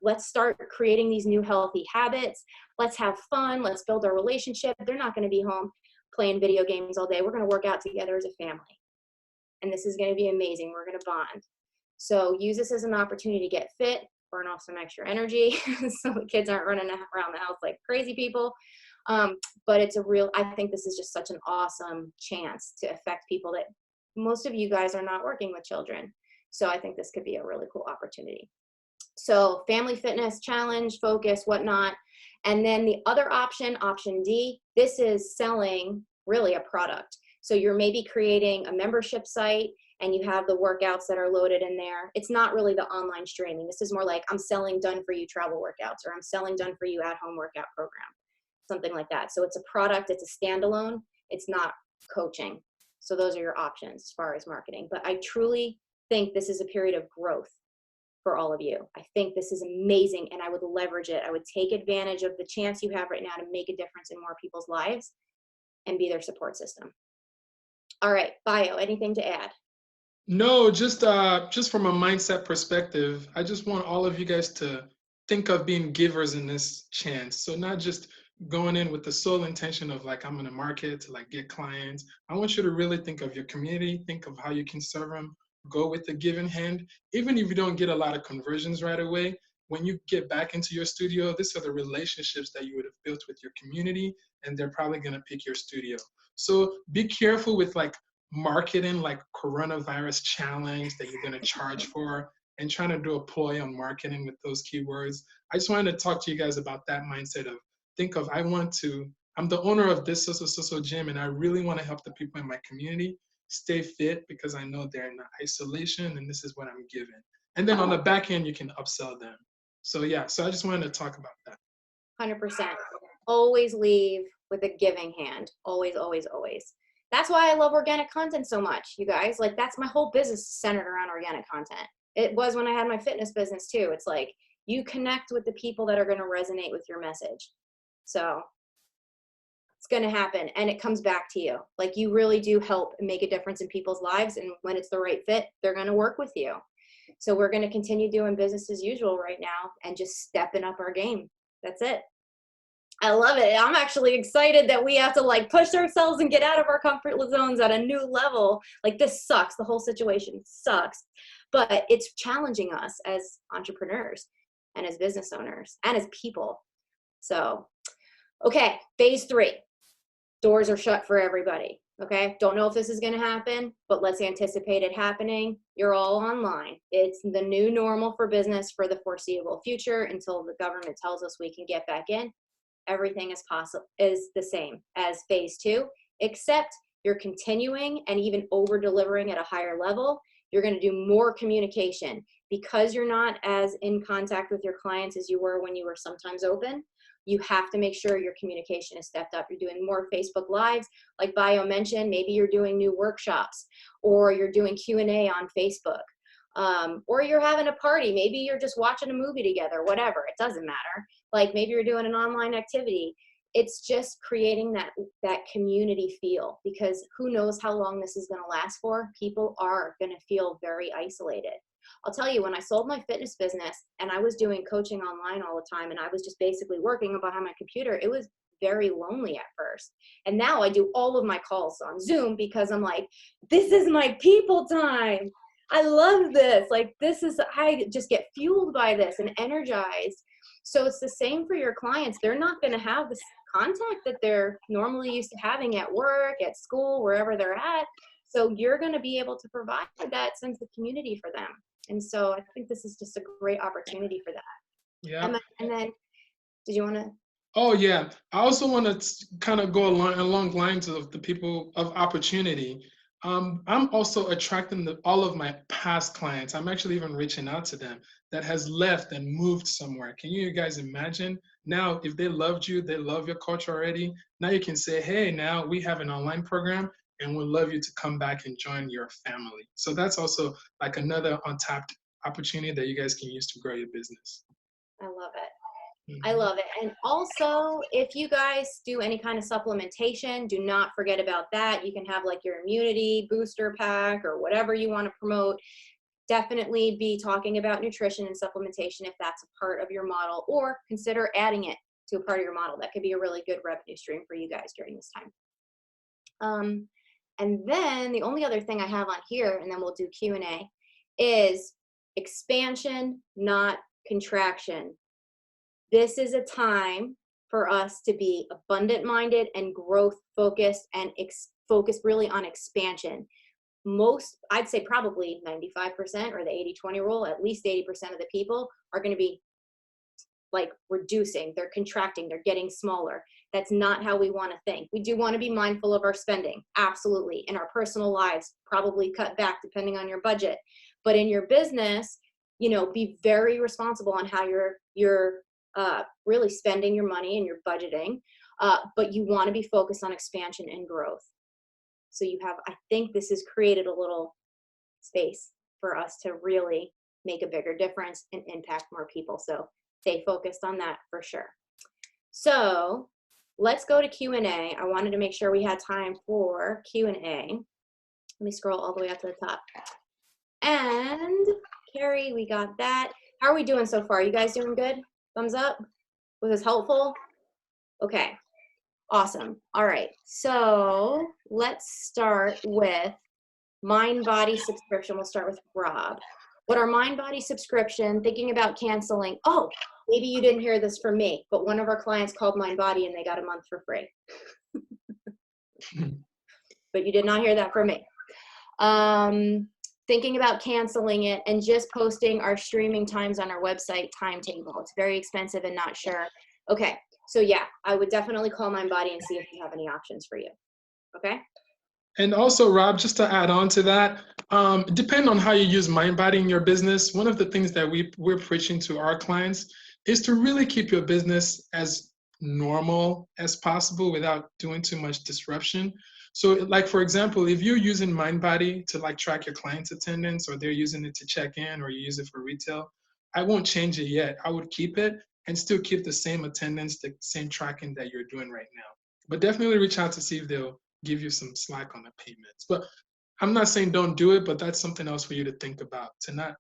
let's start creating these new healthy habits. Let's have fun. Let's build our relationship. They're not going to be home playing video games all day. We're going to work out together as a family. And this is going to be amazing. We're going to bond. So use this as an opportunity to get fit, burn off some extra energy so the kids aren't running around the house like crazy people. But I think this is just such an awesome chance to affect people that most of you guys are not working with children. So I think this could be a really cool opportunity. So family fitness challenge, focus, whatnot. And then the other option, option D, this is selling really a product. So you're maybe creating a membership site and you have the workouts that are loaded in there. It's not really the online streaming. This is more like, I'm selling done for you travel workouts, or I'm selling done for you at home workout program, something like that. So it's a product, it's a standalone, it's not coaching. So those are your options as far as marketing. But I truly think this is a period of growth for all of you. I think this is amazing and I would leverage it. I would take advantage of the chance you have right now to make a difference in more people's lives and be their support system. All right, Bio, anything to add? No, just from a mindset perspective, I just want all of you guys to think of being givers in this chance. So not just going in with the sole intention of, like, I'm going to market to, like, get clients. I want you to really think of your community, think of how you can serve them, go with the giving hand. Even if you don't get a lot of conversions right away, when you get back into your studio, these are the relationships that you would have built with your community, and they're probably going to pick your studio. So be careful with, like, marketing like coronavirus challenge that you're going to charge for, and trying to do a ploy on marketing with those keywords. I just wanted to talk to you guys about that mindset of, think of, I'm the owner of this so gym, and I really want to help the people in my community stay fit because I know they're in isolation, and this is what I'm giving. And then on the back end, you can upsell them. So yeah, so I just wanted to talk about that. 100%. Always leave with a giving hand. Always, always, always. That's why I love organic content so much, you guys. Like, that's my whole business is centered around organic content. It was when I had my fitness business too. It's like, you connect with the people that are going to resonate with your message. So it's going to happen, and it comes back to you. Like, you really do help and make a difference in people's lives. And when it's the right fit, they're going to work with you. So we're going to continue doing business as usual right now and just stepping up our game. That's it. I love it. I'm actually excited that we have to like push ourselves and get out of our comfort zones at a new level. Like this sucks. The whole situation sucks, but it's challenging us as entrepreneurs and as business owners and as people. So, okay, phase 3. Doors are shut for everybody. Okay, don't know if this is going to happen, but let's anticipate it happening. You're all online. It's the new normal for business for the foreseeable future until the government tells us we can get back in. Everything is the same as phase 2, except you're continuing and even over delivering at a higher level. You're going to do more communication because you're not as in contact with your clients as you were when you were sometimes open. You have to make sure your communication is stepped up. You're doing more Facebook Lives, like Bio mentioned. Maybe you're doing new workshops, or you're doing Q&A on Facebook, or you're having a party. Maybe you're just watching a movie together, whatever. It doesn't matter. Like maybe you're doing an online activity. It's just creating that community feel, because who knows how long this is going to last for. People are going to feel very isolated. I'll tell you, when I sold my fitness business and I was doing coaching online all the time and I was just basically working behind my computer, it was very lonely at first. And now I do all of my calls on Zoom because I'm like, this is my people time. I love this. Like I just get fueled by this and energized. So it's the same for your clients. They're not going to have this contact that they're normally used to having at work, at school, wherever they're at. So you're going to be able to provide that sense of community for them. And so I think this is just a great opportunity for that. Yeah. And then did you want to? Oh, yeah. I also want to kind of go along lines of the people of opportunity. I'm also attracting all of my past clients. I'm actually even reaching out to them that has left and moved somewhere. Can you guys imagine? Now, if they loved you, they love your culture already. Now you can say, hey, now we have an online program and we'd love you to come back and join your family. So that's also like another untapped opportunity that you guys can use to grow your business. I love it. I love it. And also, if you guys do any kind of supplementation, do not forget about that. You can have like your immunity booster pack or whatever you want to promote. Definitely be talking about nutrition and supplementation if that's a part of your model, or consider adding it to a part of your model. That could be a really good revenue stream for you guys during this time. And then the only other thing I have on here, and then we'll do Q&A, is expansion, not contraction. This is a time for us to be abundant-minded and growth-focused and focus really on expansion. I'd say probably 95% or the 80-20 rule, at least 80% of the people are going to be like reducing, they're contracting, they're getting smaller. That's not how we want to think. We do want to be mindful of our spending, absolutely. In our personal lives, probably cut back depending on your budget. But in your business, be very responsible on how you're really spending your money and your budgeting. But you want to be focused on expansion and growth. So I think this has created a little space for us to really make a bigger difference and impact more people. So stay focused on that for sure. So let's go to Q&A. I wanted to make sure we had time for Q&A. Let me scroll all the way up to the top. And Carrie, we got that. How are we doing so far? You guys doing good? Thumbs up? Was this helpful? Okay, awesome. All right, so let's start with mind body subscription. We'll start with Rob. What our mind body subscription, thinking about canceling. Oh, maybe you didn't hear this from me, but one of our clients called Mind Body and they got a month for free. But you did not hear that from me. Thinking about canceling it and just posting our streaming times on our website timetable. It's very expensive and not sure. Okay, so yeah, I would definitely call Mind Body and see if we have any options for you. Okay? And also, Rob, just to add on to that, depending on how you use MindBody in your business, one of the things that we're preaching to our clients is to really keep your business as normal as possible without doing too much disruption. So like, for example, if you're using MindBody to like track your clients' attendance, or they're using it to check in, or you use it for retail, I won't change it yet. I would keep it and still keep the same attendance, the same tracking that you're doing right now. But definitely reach out to see if they'll give you some slack on the payments. But I'm not saying don't do it, but that's something else for you to think about, to not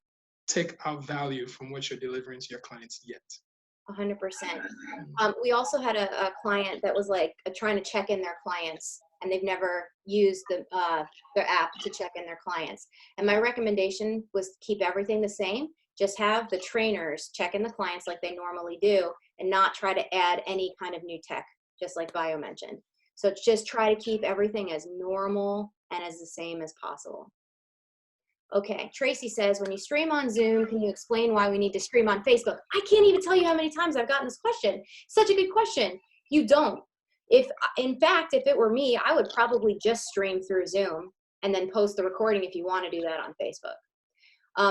take out value from what you're delivering to your clients yet. 100%. We also had a client that was like trying to check in their clients, and they've never used their app to check in their clients. And my recommendation was keep everything the same. Just have the trainers check in the clients like they normally do, and not try to add any kind of new tech, just like Bio mentioned. So just try to keep everything as normal and as the same as possible. Okay, Tracy says, when you stream on Zoom, can you explain why we need to stream on Facebook? I can't even tell you how many times I've gotten this question. Such a good question. You don't. In fact, if it were me, I would probably just stream through Zoom and then post the recording if you want to do that on Facebook.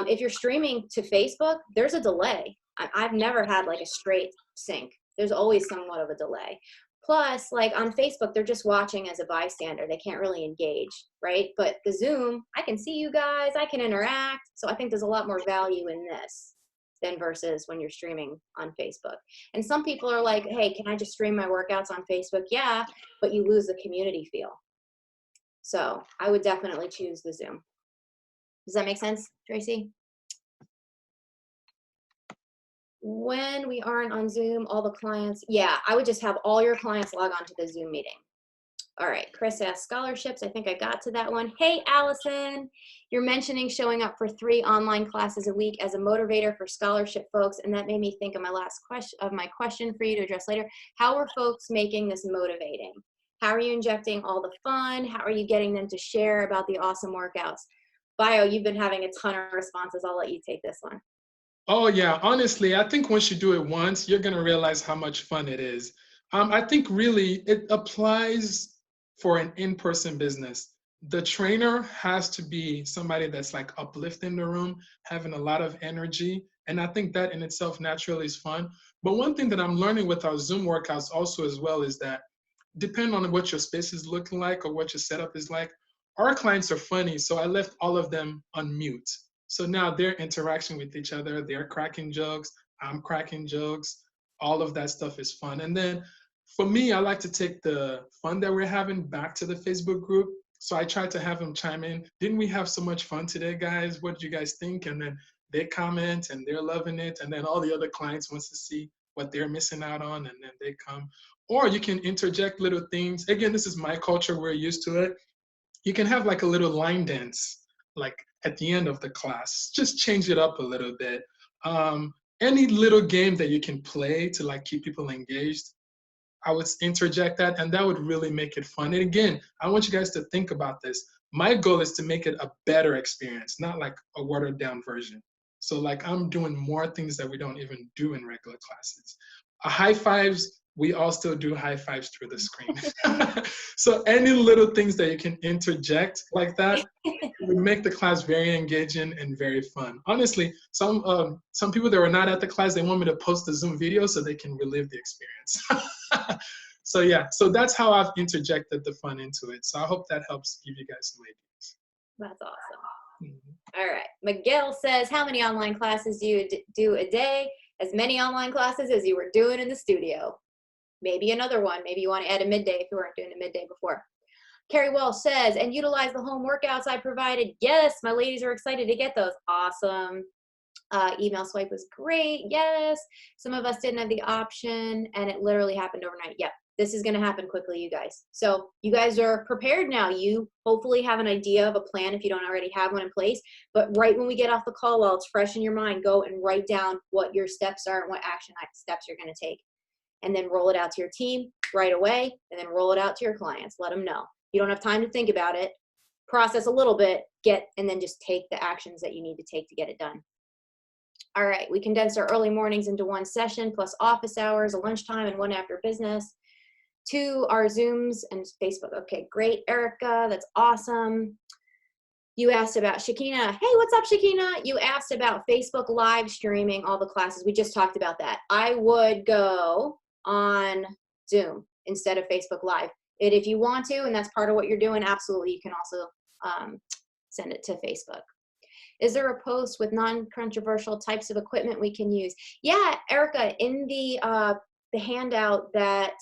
If you're streaming to Facebook, there's a delay. I've never had like a straight sync. There's always somewhat of a delay. Plus, like on Facebook, they're just watching as a bystander. They can't really engage, right? But the Zoom, I can see you guys, I can interact. So I think there's a lot more value in this than versus when you're streaming on Facebook. And some people are like, hey, can I just stream my workouts on Facebook? Yeah, but you lose the community feel. So I would definitely choose the Zoom. Does that make sense, Tracy? When we aren't on Zoom, all the clients, yeah, I would just have all your clients log on to the Zoom meeting. All right, Chris asked scholarships. I think I got to that one. Hey, Allison, you're mentioning showing up for 3 online classes a week as a motivator for scholarship folks, and that made me think of my question for you to address later. How are folks making this motivating? How are you injecting all the fun? How are you getting them to share about the awesome workouts? Bio, you've been having a ton of responses. I'll let you take this one. Oh yeah, honestly, I think once you do it once, you're gonna realize how much fun it is. I think really it applies for an in-person business. The trainer has to be somebody that's like uplifting the room, having a lot of energy. And I think that in itself naturally is fun. But one thing that I'm learning with our Zoom workouts also as well is that depending on what your space is looking like or what your setup is like, our clients are funny. So I left all of them on mute. So now they're interacting with each other, they're cracking jokes, I'm cracking jokes, all of that stuff is fun. And then for me, I like to take the fun that we're having back to the Facebook group. So I try to have them chime in. Didn't we have so much fun today, guys? What did you guys think? And then they comment and they're loving it. And then all the other clients wants to see what they're missing out on, and then they come. Or you can interject little things. Again, this is my culture, we're used to it. You can have like a little line dance, like at the end of the class, just change it up a little bit. Any little game that you can play to like keep people engaged, I would interject that, and that would really make it fun. And again, I want you guys to think about this. My goal is to make it a better experience, not like a watered down version. So like I'm doing more things that we don't even do in regular classes. High fives, we all still do high fives through the screen. So any little things that you can interject like that would make the class very engaging and very fun. Honestly, some people that were not at the class, they want me to post the Zoom video so they can relive the experience. So yeah, so that's how I've interjected the fun into it. So I hope that helps give you guys some ideas. That's awesome. Mm-hmm. All right. Miguel says, how many online classes do you do a day? As many online classes as you were doing in the studio. Maybe another one. Maybe you want to add a midday if you weren't doing a midday before. Carrie Wells says, and utilize the home workouts I provided. Yes, my ladies are excited to get those. Awesome. Email swipe was great. Yes. Some of us didn't have the option, and it literally happened overnight. Yep. This is going to happen quickly, you guys. So you guys are prepared now. You hopefully have an idea of a plan if you don't already have one in place. But right when we get off the call, while it's fresh in your mind, go and write down what your steps are and what action steps you're going to take. And then roll it out to your team right away, and then roll it out to your clients. Let them know. You don't have time to think about it. Process a little bit, and then just take the actions that you need to take to get it done. All right, we condensed our early mornings into one session, plus office hours, a lunchtime, and one after business. 2 our Zooms and Facebook. Okay, great, Erica, that's awesome. You asked about Shakina. Hey, what's up, Shakina? You asked about Facebook live streaming all the classes. We just talked about that. I would go on Zoom instead of Facebook Live. And if you want to, and that's part of what you're doing, absolutely, you can also send it to Facebook. Is there a post with non-controversial types of equipment we can use? Yeah, Erica, in the handout that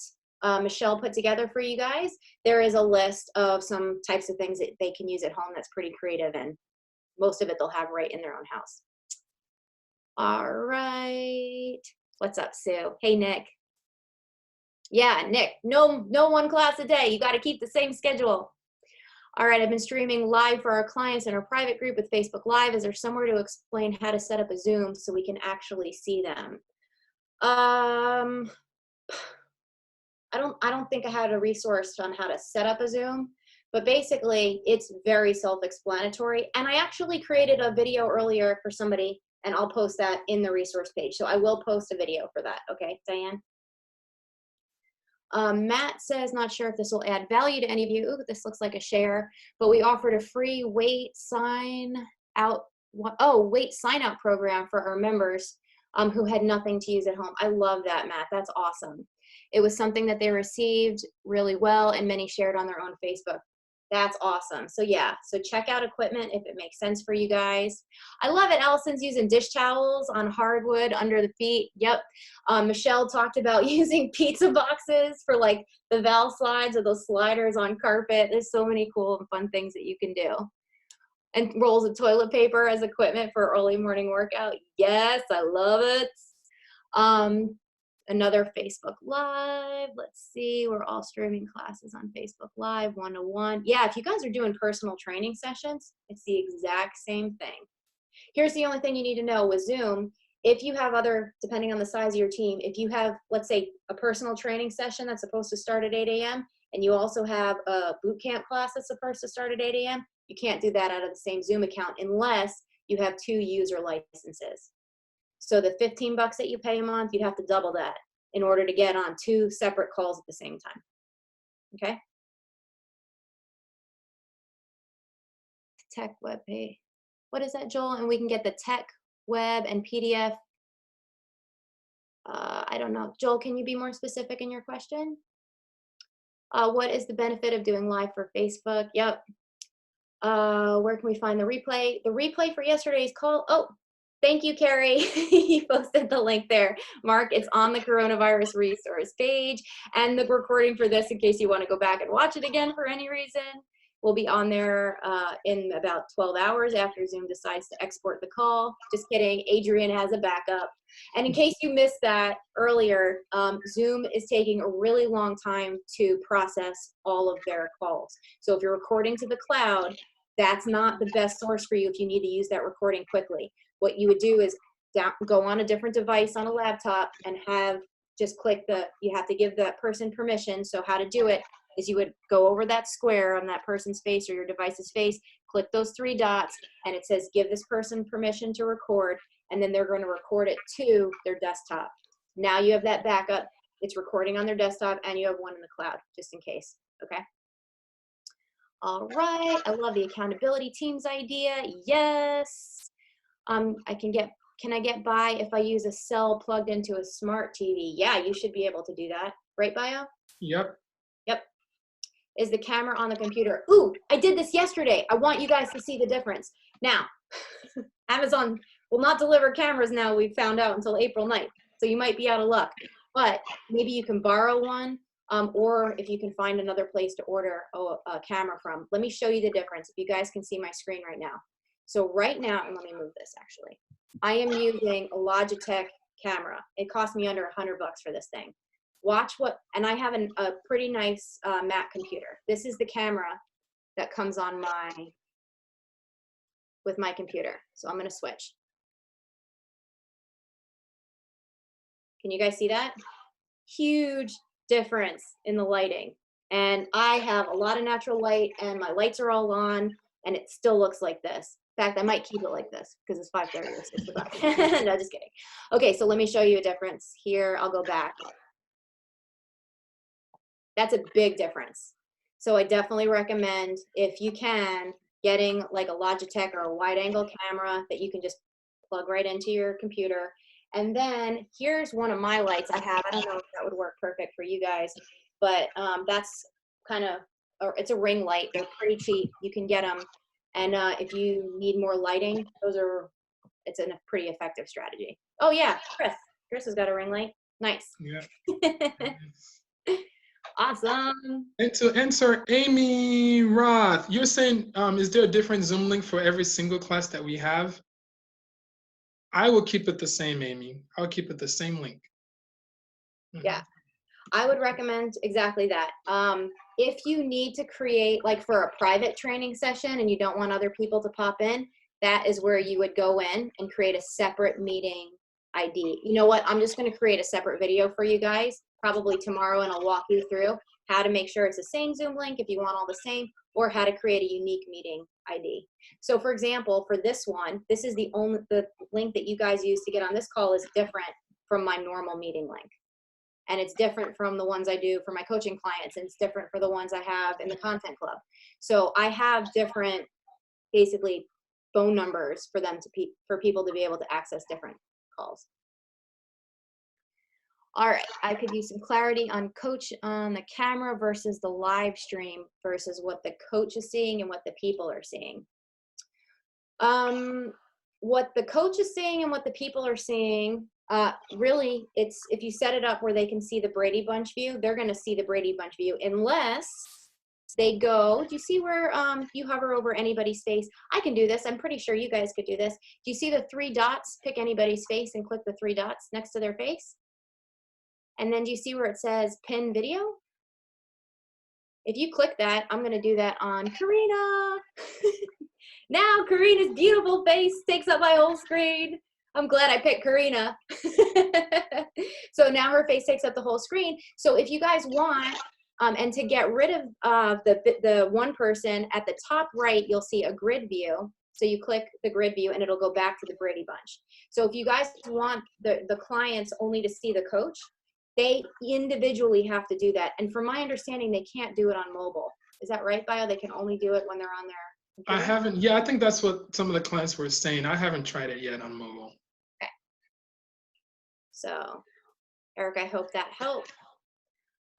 Michelle put together for you guys, there is a list of some types of things that they can use at home that's pretty creative, and most of it they'll have right in their own house. All right. What's up, Sue? Hey, Nick. Yeah, Nick, no one class a day. You got to keep the same schedule. All right, I've been streaming live for our clients in our private group with Facebook Live. Is there somewhere to explain how to set up a Zoom so we can actually see them? I don't think I had a resource on how to set up a Zoom, but basically it's very self-explanatory. And I actually created a video earlier for somebody, and I'll post that in the resource page. So I will post a video for that. Okay, Diane? Matt says, not sure if this will add value to any of you. Ooh, this looks like a share, but we offered a free wait sign out program for our members who had nothing to use at home. I love that, Matt. That's awesome. It was something that they received really well, and many shared on their own Facebook. That's awesome. So yeah, so check out equipment if it makes sense for you guys. I love it. Allison's using dish towels on hardwood under the feet. Yep. Michelle talked about using pizza boxes for like the valve slides or those sliders on carpet. There's so many cool and fun things that you can do. And rolls of toilet paper as equipment for early morning workout. Yes, I love it. Another Facebook Live. Let's see, we're all streaming classes on Facebook Live, one-to-one. Yeah, if you guys are doing personal training sessions, it's the exact same thing. Here's the only thing you need to know with Zoom. If you have other, depending on the size of your team, if you have, let's say, a personal training session that's supposed to start at 8 a.m., and you also have a boot camp class that's supposed to start at 8 a.m., you can't do that out of the same Zoom account unless you have 2 user licenses. So the $15 that you pay a month, you'd have to double that in order to get on 2 separate calls at the same time. Okay? Tech web page. What is that, Joel? And we can get the tech web and PDF. I don't know. Joel, can you be more specific in your question? What is the benefit of doing live for Facebook? Yep. Where can we find the replay? The replay for yesterday's call. Oh, thank you, Carrie. You posted the link there. Mark, it's on the coronavirus resource page. And the recording for this, in case you want to go back and watch it again for any reason, will be on there in about 12 hours after Zoom decides to export the call. Just kidding. Adrian has a backup. And in case you missed that earlier, Zoom is taking a really long time to process all of their calls. So if you're recording to the cloud, that's not the best source for you if you need to use that recording quickly. What you would do is go on a different device on a laptop and just click you have to give that person permission. So how to do it is you would go over that square on that person's face or your device's face, click those 3 dots, and it says give this person permission to record, and then they're going to record it to their desktop. Now you have that backup. It's recording on their desktop, and you have one in the cloud, just in case, okay? All right, I love the accountability teams idea. Yes. Can I get by if I use a cell plugged into a smart TV? Yeah, you should be able to do that. Right, Bio? Yep. Yep. Is the camera on the computer? Ooh, I did this yesterday. I want you guys to see the difference. Now, Amazon will not deliver cameras now, we found out, until April 9th. So you might be out of luck. But maybe you can borrow one, or if you can find another place to order a camera from. Let me show you the difference, if you guys can see my screen right now. So right now, and let me move this actually. I am using a Logitech camera. It cost me under $100 for this thing. Watch and I have a pretty nice Mac computer. This is the camera that comes on with my computer. So I'm gonna switch. Can you guys see that? Huge difference in the lighting. And I have a lot of natural light and my lights are all on and it still looks like this. In fact, I might keep it like this because it's 5:30 or 6 o'clock. No, just kidding. Okay, so let me show you a difference. Here, I'll go back. That's a big difference. So I definitely recommend, if you can, getting like a Logitech or a wide angle camera that you can just plug right into your computer. And then here's one of my lights I have. I don't know if that would work perfect for you guys, but that's kind of, it's a ring light. They're pretty cheap. You can get them. And if you need more lighting, it's a pretty effective strategy. Oh yeah, Chris has got a ring light. Nice. Yeah. Awesome. And to answer Amy Roth, you're saying, is there a different Zoom link for every single class that we have? I will keep it the same, Amy. I'll keep it the same link. Yeah, I would recommend exactly that. If you need to create, like for a private training session and you don't want other people to pop in, that is where you would go in and create a separate meeting ID. You know what? I'm just going to create a separate video for you guys probably tomorrow, and I'll walk you through how to make sure it's the same Zoom link if you want all the same, or how to create a unique meeting ID. So for example, for this one, this is the link that you guys use to get on this call is different from my normal meeting link. And it's different from the ones I do for my coaching clients, and it's different for the ones I have in the content club. So I have different, basically, phone numbers for them to for people to be able to access different calls. All right, I could use some clarity on coach on the camera versus the live stream versus what the coach is seeing and what the people are seeing. What the coach is seeing and what the people are seeing, really, it's if you set it up where they can see the Brady Bunch view, they're going to see the Brady Bunch view unless they go. Do you see where you hover over anybody's face? I can do this. I'm pretty sure you guys could do this. Do you see the 3 dots? Pick anybody's face and click the 3 dots next to their face. And then do you see where it says pin video? If you click that, I'm going to do that on Karina. Now Karina's beautiful face takes up my whole screen. I'm glad I picked Karina. So now her face takes up the whole screen. So if you guys want, and to get rid of the one person, at the top right, you'll see a grid view. So you click the grid view and it'll go back to the Brady Bunch. So if you guys want the clients only to see the coach, they individually have to do that. And from my understanding, they can't do it on mobile. Is that right, Bio? They can only do it when they're on their computer? I haven't. Yeah, I think that's what some of the clients were saying. I haven't tried it yet on mobile. Okay. So, Eric, I hope that helped.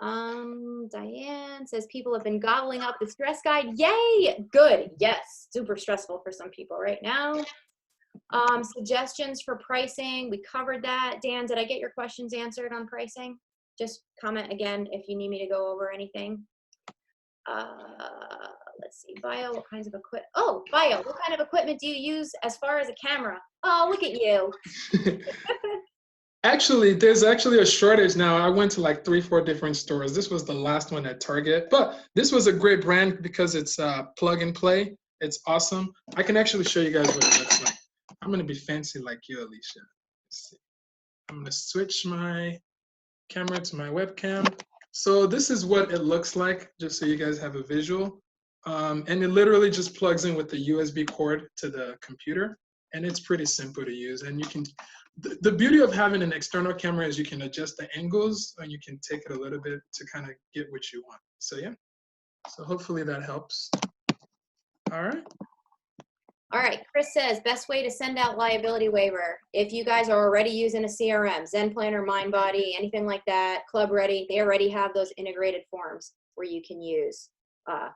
Diane says people have been gobbling up the stress guide. Yay! Good. Yes. Super stressful for some people right now. Suggestions for pricing. We covered that. Dan, did I get your questions answered on pricing? Just comment again if you need me to go over anything. Let's see. Bio, what kinds of equipment? Oh, Bio, what kind of equipment do you use as far as a camera? Oh, look at you. Actually, there's actually a shortage now. I went to like 3-4 different stores. This was the last one at Target, but this was a great brand because it's plug and play. It's awesome. I can actually show you guys what it looks like. I'm gonna be fancy like you, Alicia. Let's see. I'm gonna switch my camera to my webcam. So this is what it looks like, just so you guys have a visual. And it literally just plugs in with the USB cord to the computer, and it's pretty simple to use. And you can, the beauty of having an external camera is you can adjust the angles, and you can take it a little bit to kind of get what you want. So yeah, so hopefully that helps. All right. All right, Chris says, best way to send out liability waiver. If you guys are already using a CRM, Zen Planner, MindBody, anything like that, Club Ready, they already have those integrated forms where you can use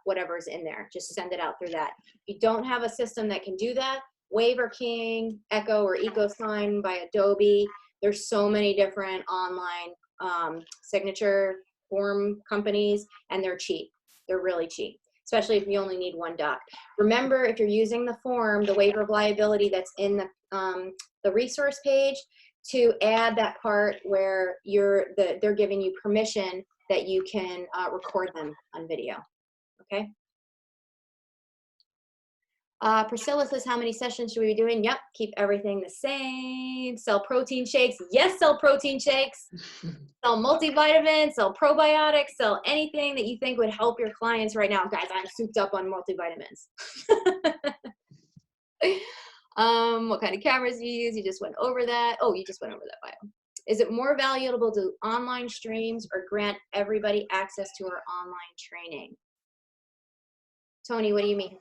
whatever's in there. Just send it out through that. If you don't have a system that can do that, Waiver King, Echo, or EcoSign by Adobe. There's so many different online signature form companies, and they're cheap. They're really cheap, especially if you only need 1 doc. Remember, if you're using the form, the waiver of liability that's in the resource page, to add that part where they're giving you permission that you can record them on video, okay? Priscilla says, how many sessions should we be doing? Yep, keep everything the same. Sell protein shakes. Yes, sell protein shakes. Sell multivitamins, sell probiotics, sell anything that you think would help your clients right now. Guys, I'm souped up on multivitamins. What kind of cameras do you use? You just went over that. Oh, you just went over that, Bio. Is it more valuable to do online streams or grant everybody access to our online training? Tony, what do you mean?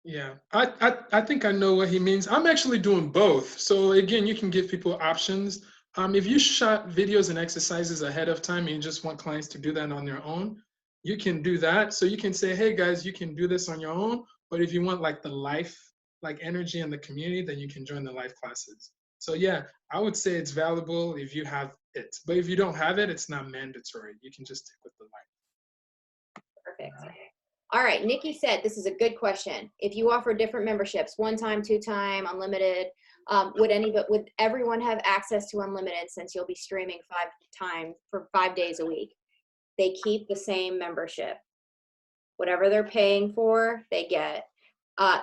Yeah, I think I know what he means. I'm actually doing both. So again, you can give people options. If you shot videos and exercises ahead of time and you just want clients to do that on their own, you can do that. So you can say, hey guys, you can do this on your own. But if you want like the life, like energy in the community, then you can join the live classes. So yeah, I would say it's valuable if you have it. But if you don't have it, it's not mandatory. You can just stick with the live. Perfect. All right, Nikki said, this is a good question. If you offer different memberships, 1-time, 2-time, unlimited, Would everyone have access to unlimited since you'll be streaming 5 times for 5 days a week? They keep the same membership. Whatever they're paying for, they get.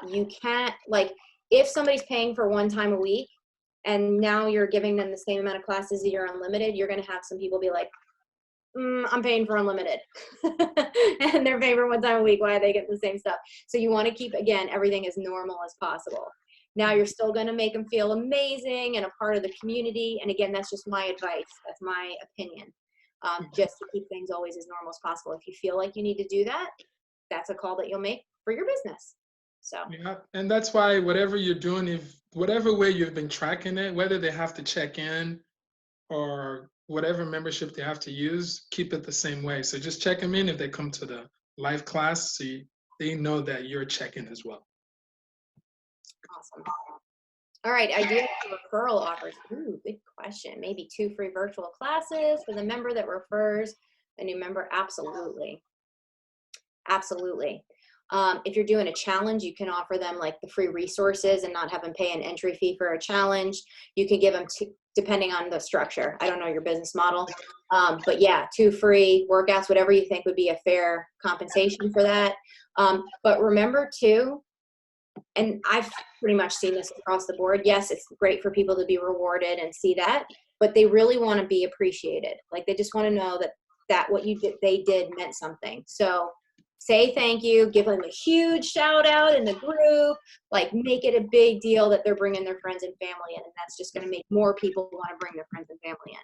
You can't, like, if somebody's paying for 1 time a week and now you're giving them the same amount of classes that you're unlimited, you're going to have some people be like, I'm paying for unlimited. And they're paying for 1 time a week. Why are they getting the same stuff? So you want to keep, again, everything as normal as possible. Now you're still going to make them feel amazing and a part of the community. And again, that's just my advice. That's my opinion. Just to keep things always as normal as possible. If you feel like you need to do that, that's a call that you'll make for your business. So yeah, and that's why whatever you're doing, if whatever way you've been tracking it, whether they have to check in or whatever membership they have to use, keep it the same way. So just check them in if they come to the live class, so they know that you're checking as well. awesome. All right, idea for referral offers. Ooh, good question. Maybe 2 free virtual classes for the member that refers a new member. Absolutely. Absolutely. If you're doing a challenge, you can offer them like the free resources and not have them pay an entry fee for a challenge. You can give them 2, depending on the structure. I don't know your business model. But yeah, 2 free workouts, whatever you think would be a fair compensation for that. But remember too, and I've pretty much seen this across the board. Yes, it's great for people to be rewarded and see that, but they really want to be appreciated. Like they just want to know that what they did meant something. So say thank you, give them a huge shout out in the group, like make it a big deal that they're bringing their friends and family in, and that's just going to make more people want to bring their friends and family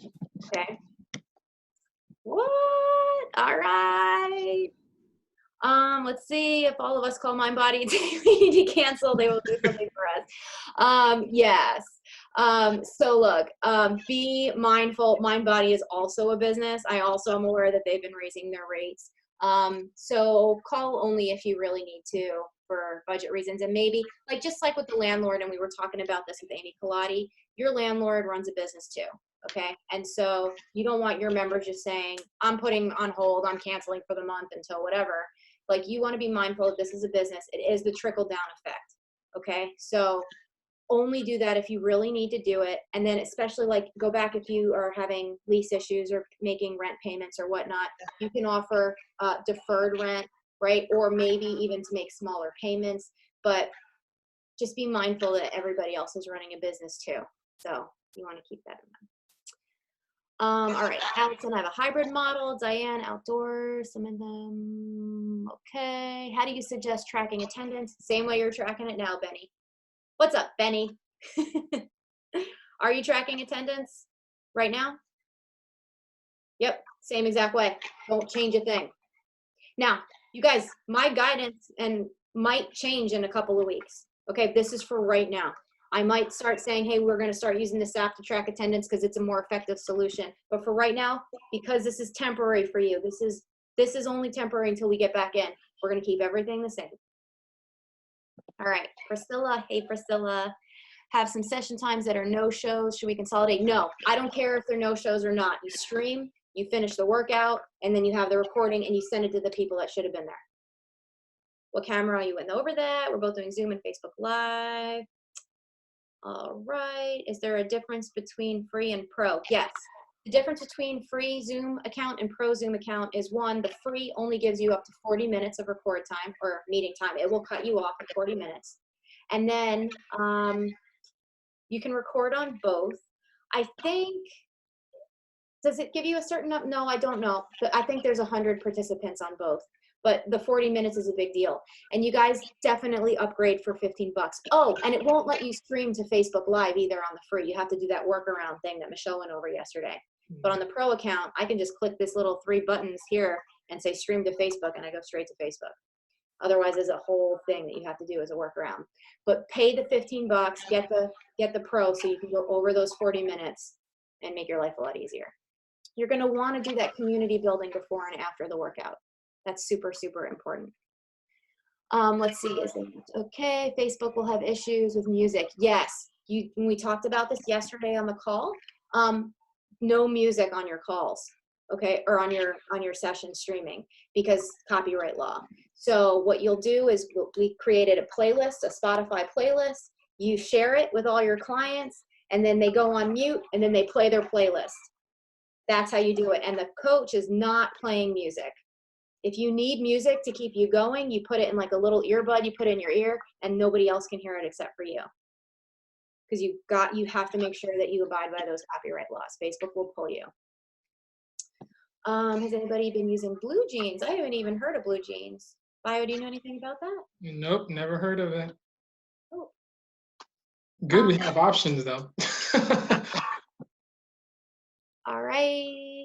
in. Okay. What? All right. Let's see if all of us call Mind Body we need to cancel, they will do something for us. Yes. So look, be mindful. Mind Body is also a business. I also am aware that they've been raising their rates. So call only if you really need to for budget reasons. And maybe just like with the landlord, and we were talking about this with Amy Colati, your landlord runs a business too. Okay. And so you don't want your members just saying, I'm putting on hold, I'm canceling for the month until whatever. Like you want to be mindful that this is a business. It is the trickle down effect. Okay. So only do that if you really need to do it. And then especially go back if you are having lease issues or making rent payments or whatnot, you can offer deferred rent, right? Or maybe even to make smaller payments, but just be mindful that everybody else is running a business too. So you want to keep that in mind. All right, Allison, I have a hybrid model. Diane, outdoors, some of them. Okay, how do you suggest tracking attendance? Same way you're tracking it now, Benny. What's up, Benny? Are you tracking attendance right now? Yep, same exact way. Don't change a thing. Now, you guys, my guidance might change in a couple of weeks. Okay, this is for right now. I might start saying, hey, we're going to start using this app to track attendance because it's a more effective solution. But for right now, because this is temporary for you, this is only temporary until we get back in. We're going to keep everything the same. All right, Priscilla. Hey, Priscilla. Have some session times that are no-shows. Should we consolidate? No, I don't care if they're no-shows or not. You stream, you finish the workout, and then you have the recording and you send it to the people that should have been there. What camera? You went over that. We're both doing Zoom and Facebook Live. All right. Is there a difference between free and pro? Yes. The difference between free Zoom account and pro Zoom account is one, the free only gives you up to 40 minutes of record time or meeting time. It will cut you off at 40 minutes. And then you can record on both. I think, does it give you a certain, no, I don't know. But I think there's 100 participants on both. But the 40 minutes is a big deal. And you guys definitely upgrade for 15 bucks. Oh, and it won't let you stream to Facebook Live either on the free. You have to do that workaround thing that Michelle went over yesterday. But on the pro account, I can just click this little 3 buttons here and say stream to Facebook, and I go straight to Facebook. Otherwise, there's a whole thing that you have to do as a workaround. But pay the 15 bucks, get the pro so you can go over those 40 minutes and make your life a lot easier. You're going to want to do that community building before and after the workout. That's super, super important. Let's see, is it okay? Facebook will have issues with music. Yes, when we talked about this yesterday on the call, no music on your calls, okay, or on your session streaming because copyright law. So what you'll do is we created a playlist, a Spotify playlist. You share it with all your clients, and then they go on mute, and then they play their playlist. That's how you do it. And the coach is not playing music. If you need music to keep you going, you put it in like a little earbud, you put it in your ear, and nobody else can hear it except for you. Because you have to make sure that you abide by those copyright laws. Facebook will pull you. Has anybody been using Blue Jeans? I haven't even heard of Blue Jeans. Bio, do you know anything about that? Nope, never heard of it. Oh. Good, we have options though. All right.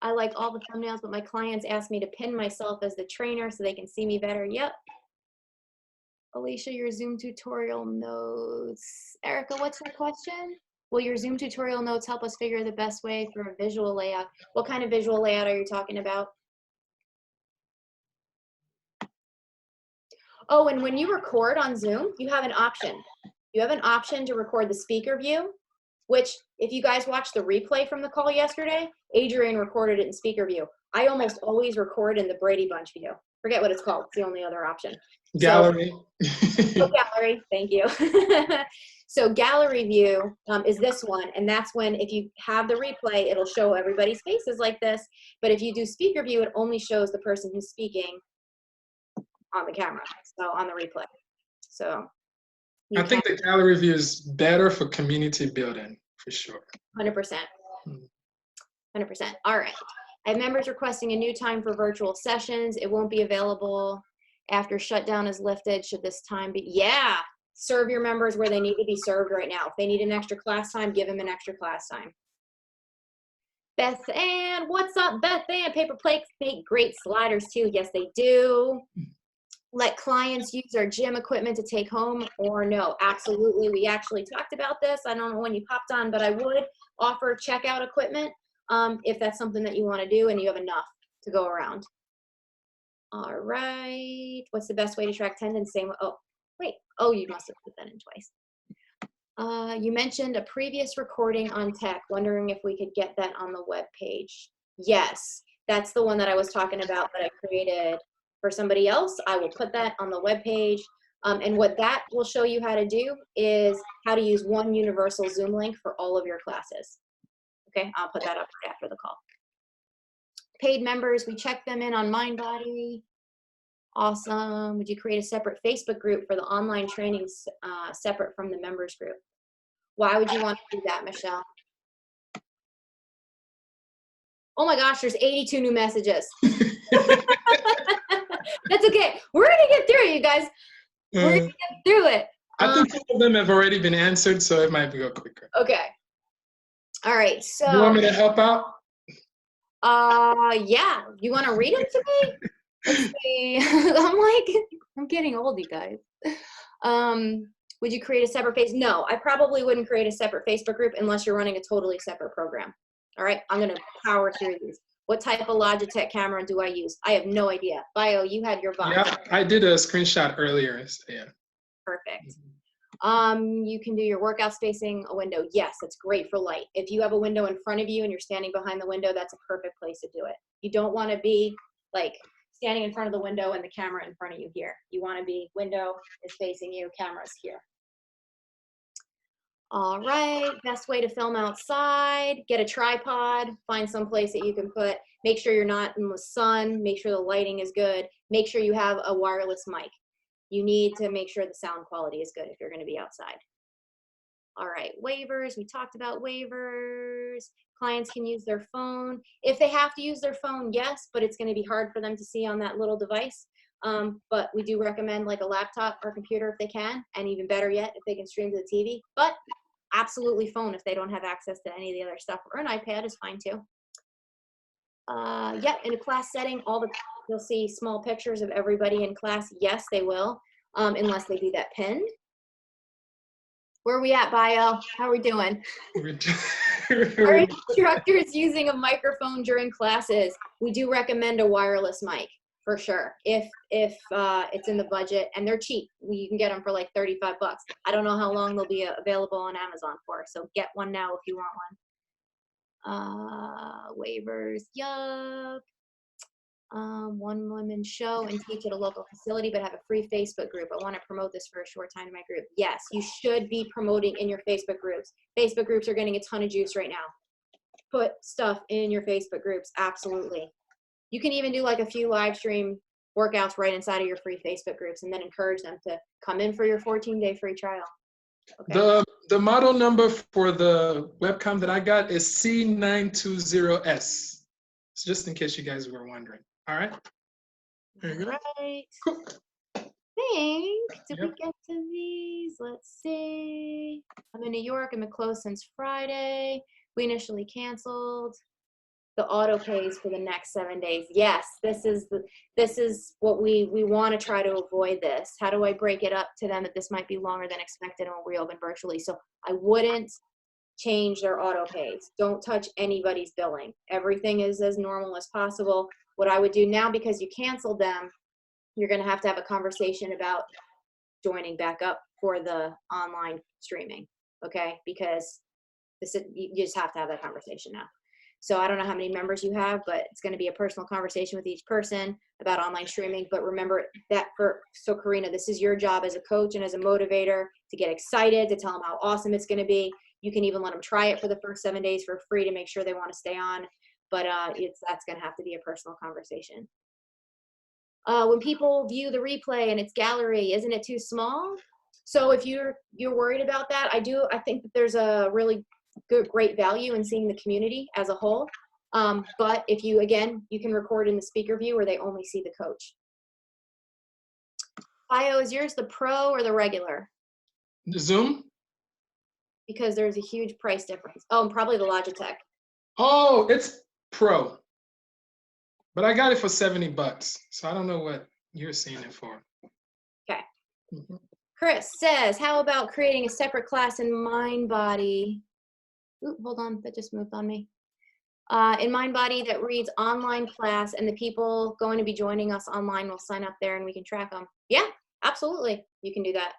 I like all the thumbnails, but my clients ask me to pin myself as the trainer so they can see me better. Yep. Alicia, your Zoom tutorial notes. Erica, what's the question? Will your Zoom tutorial notes help us figure the best way for a visual layout? What kind of visual layout are you talking about? Oh, and when you record on Zoom, you have an option. You have an option to record the speaker view, which if you guys watched the replay from the call yesterday, Adrian recorded it in speaker view. I almost always record in the Brady Bunch view. Forget what it's called. It's the only other option. Gallery. So, gallery, thank you. So gallery view is this one, and that's when if you have the replay, it'll show everybody's faces like this. But if you do speaker view, it only shows the person who's speaking on the camera, so on the replay. So I think the gallery view is better for community building, for sure. 100%. 100%. All right. I have members requesting a new time for virtual sessions. It won't be available after shutdown is lifted. Should this time be? Yeah. Serve your members where they need to be served right now. If they need an extra class time, give them an extra class time. Beth Ann, what's up, Beth Ann? Paper plates make great sliders too. Yes, they do. Let clients use their gym equipment to take home or no? Absolutely. We actually talked about this. I don't know when you popped on, but I would offer checkout equipment if that's something that you want to do and you have enough to go around. All right. What's the best way to track attendance? Same. Oh, wait. Oh, you must have put that in twice. You mentioned a previous recording on tech. Wondering if we could get that on the web page. Yes, that's the one that I was talking about that I created for somebody else. I will put that on the web page. And what that will show you how to do is how to use one universal Zoom link for all of your classes. Okay, I'll put that up right after the call. Paid members, we check them in on MindBody. Awesome. Would you create a separate Facebook group for the online trainings separate from the members group? Why would you want to do that, Michelle? Oh my gosh, there's 82 new messages. That's okay. We're going to get through it, you guys. We're going to get through it. I think some of them have already been answered, so it might go quicker. Okay. All right. So. You want me to help out? Yeah. You want to read them to me? Let's see. I'm getting old, you guys. Would you create a separate page? No, I probably wouldn't create a separate Facebook group unless you're running a totally separate program. All right, I'm gonna power through these. What type of Logitech camera do I use? I have no idea. Bio, you had your box. Yeah, I did a screenshot earlier. So yeah. Perfect. You can do your workout spacing a window. Yes, that's great for light. If you have a window in front of you and you're standing behind the window, that's a perfect place to do it. You don't want to be like standing in front of the window and the camera in front of you here. You want to be window is facing you, camera's here. All right, best way to film outside, get a tripod, find some place that you can put, make sure you're not in the sun, make sure the lighting is good, make sure you have a wireless mic. You need to make sure the sound quality is good if you're going to be outside. All right, waivers, we talked about waivers. Clients can use their phone. If they have to use their phone, yes, but it's going to be hard for them to see on that little device. But we do recommend like a laptop or computer if they can, and even better yet, if they can stream to the TV. But absolutely phone if they don't have access to any of the other stuff, or an iPad is fine too. Yeah, in a class setting, you'll see small pictures of everybody in class. Yes, they will, unless they do that pinned. Where are we at, Bio? How are we doing? Are instructors using a microphone during classes? We do recommend a wireless mic for sure. If it's in the budget and they're cheap, you can get them for like 35 bucks. I don't know how long they'll be available on Amazon for, so get one now if you want one. Waivers, yup. one woman show and teach at a local facility, but have a free Facebook group. I want to promote this for a short time in my group. Yes, you should be promoting in your Facebook groups. Facebook groups are getting a ton of juice right now. Put stuff in your Facebook groups. Absolutely. You can even do like a few live stream workouts right inside of your free Facebook groups and then encourage them to come in for your 14-day free trial. Okay. The model number for the webcam that I got is C920S. So just in case you guys were wondering. All right. There you go. Right. Cool. Did we get to these? Let's see. I'm in New York. I've been closed since Friday. We initially canceled. The auto pays for the next 7 days. Yes, this is what we want to try to avoid this. How do I break it up to them that this might be longer than expected and we'll reopen virtually? So I wouldn't change their auto pays. Don't touch anybody's billing. Everything is as normal as possible. What I would do now, because you canceled them, you're going to have a conversation about joining back up for the online streaming, okay? Because you just have to have that conversation now. So I don't know how many members you have, but it's going to be a personal conversation with each person about online streaming. But remember that so Karina, this is your job as a coach and as a motivator to get excited, to tell them how awesome it's going to be. You can even let them try it for the first 7 days for free to make sure they want to stay on. But that's going to have to be a personal conversation. When people view the replay and its gallery, isn't it too small? So if you're worried about that, I think that there's a really great value in seeing the community as a whole. But if you can record in the speaker view where they only see the coach. Bio, is yours the pro or the regular? The Zoom? Because there's a huge price difference. Oh, and probably the Logitech. Oh, it's pro. But I got it for $70. So I don't know what you're seeing it for. Okay. Mm-hmm. Chris says, how about creating a separate class in MindBody? Ooh, hold on, that just moved on me. In MindBody that reads online class, and the people going to be joining us online will sign up there and we can track them. Yeah, absolutely. You can do that.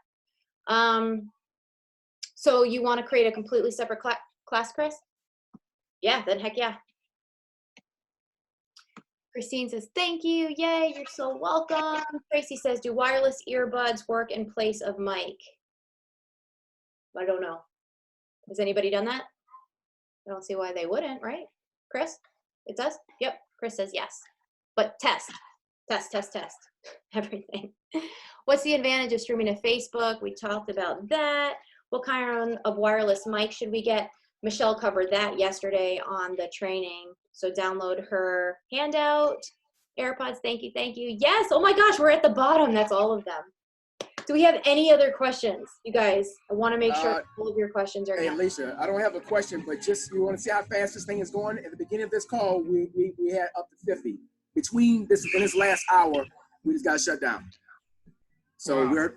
So you want to create a completely separate class, Chris? Yeah, then heck yeah. Christine says, thank you. Yay, you're so welcome. Tracy says, do wireless earbuds work in place of mic? I don't know. Has anybody done that? I don't see why they wouldn't, right? Chris, it does? Yep, Chris says yes. But test, everything. What's the advantage of streaming to Facebook? We talked about that. What kind of wireless mic should we get? Michelle covered that yesterday on the training. So download her handout. AirPods, thank you. Yes, oh my gosh, we're at the bottom. That's all of them. Do we have any other questions? You guys, I want to make sure all of your questions are Hey, answered. Alicia, I don't have a question, but just you want to see how fast this thing is going? At the beginning of this call, we had up to 50. Between this and this last hour, we just got shut down. So we're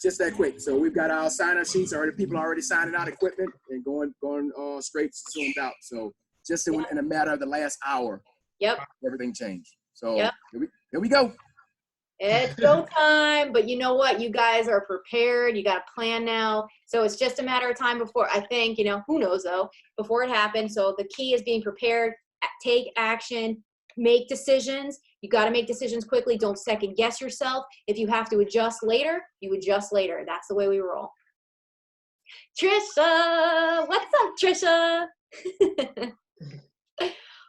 just that quick. So we've got our sign-up sheets already. People are already signing out equipment and going straight zoomed out. So just in a matter of the last hour, everything changed. So here we go. It's go time, but you know what? You guys are prepared. You got a plan now. So it's just a matter of time before, I think, who knows though, before it happens. So the key is being prepared, take action, make decisions. You got to make decisions quickly. Don't second guess yourself. If you have to adjust later, you adjust later. That's the way we roll. Trisha, what's up, Trisha?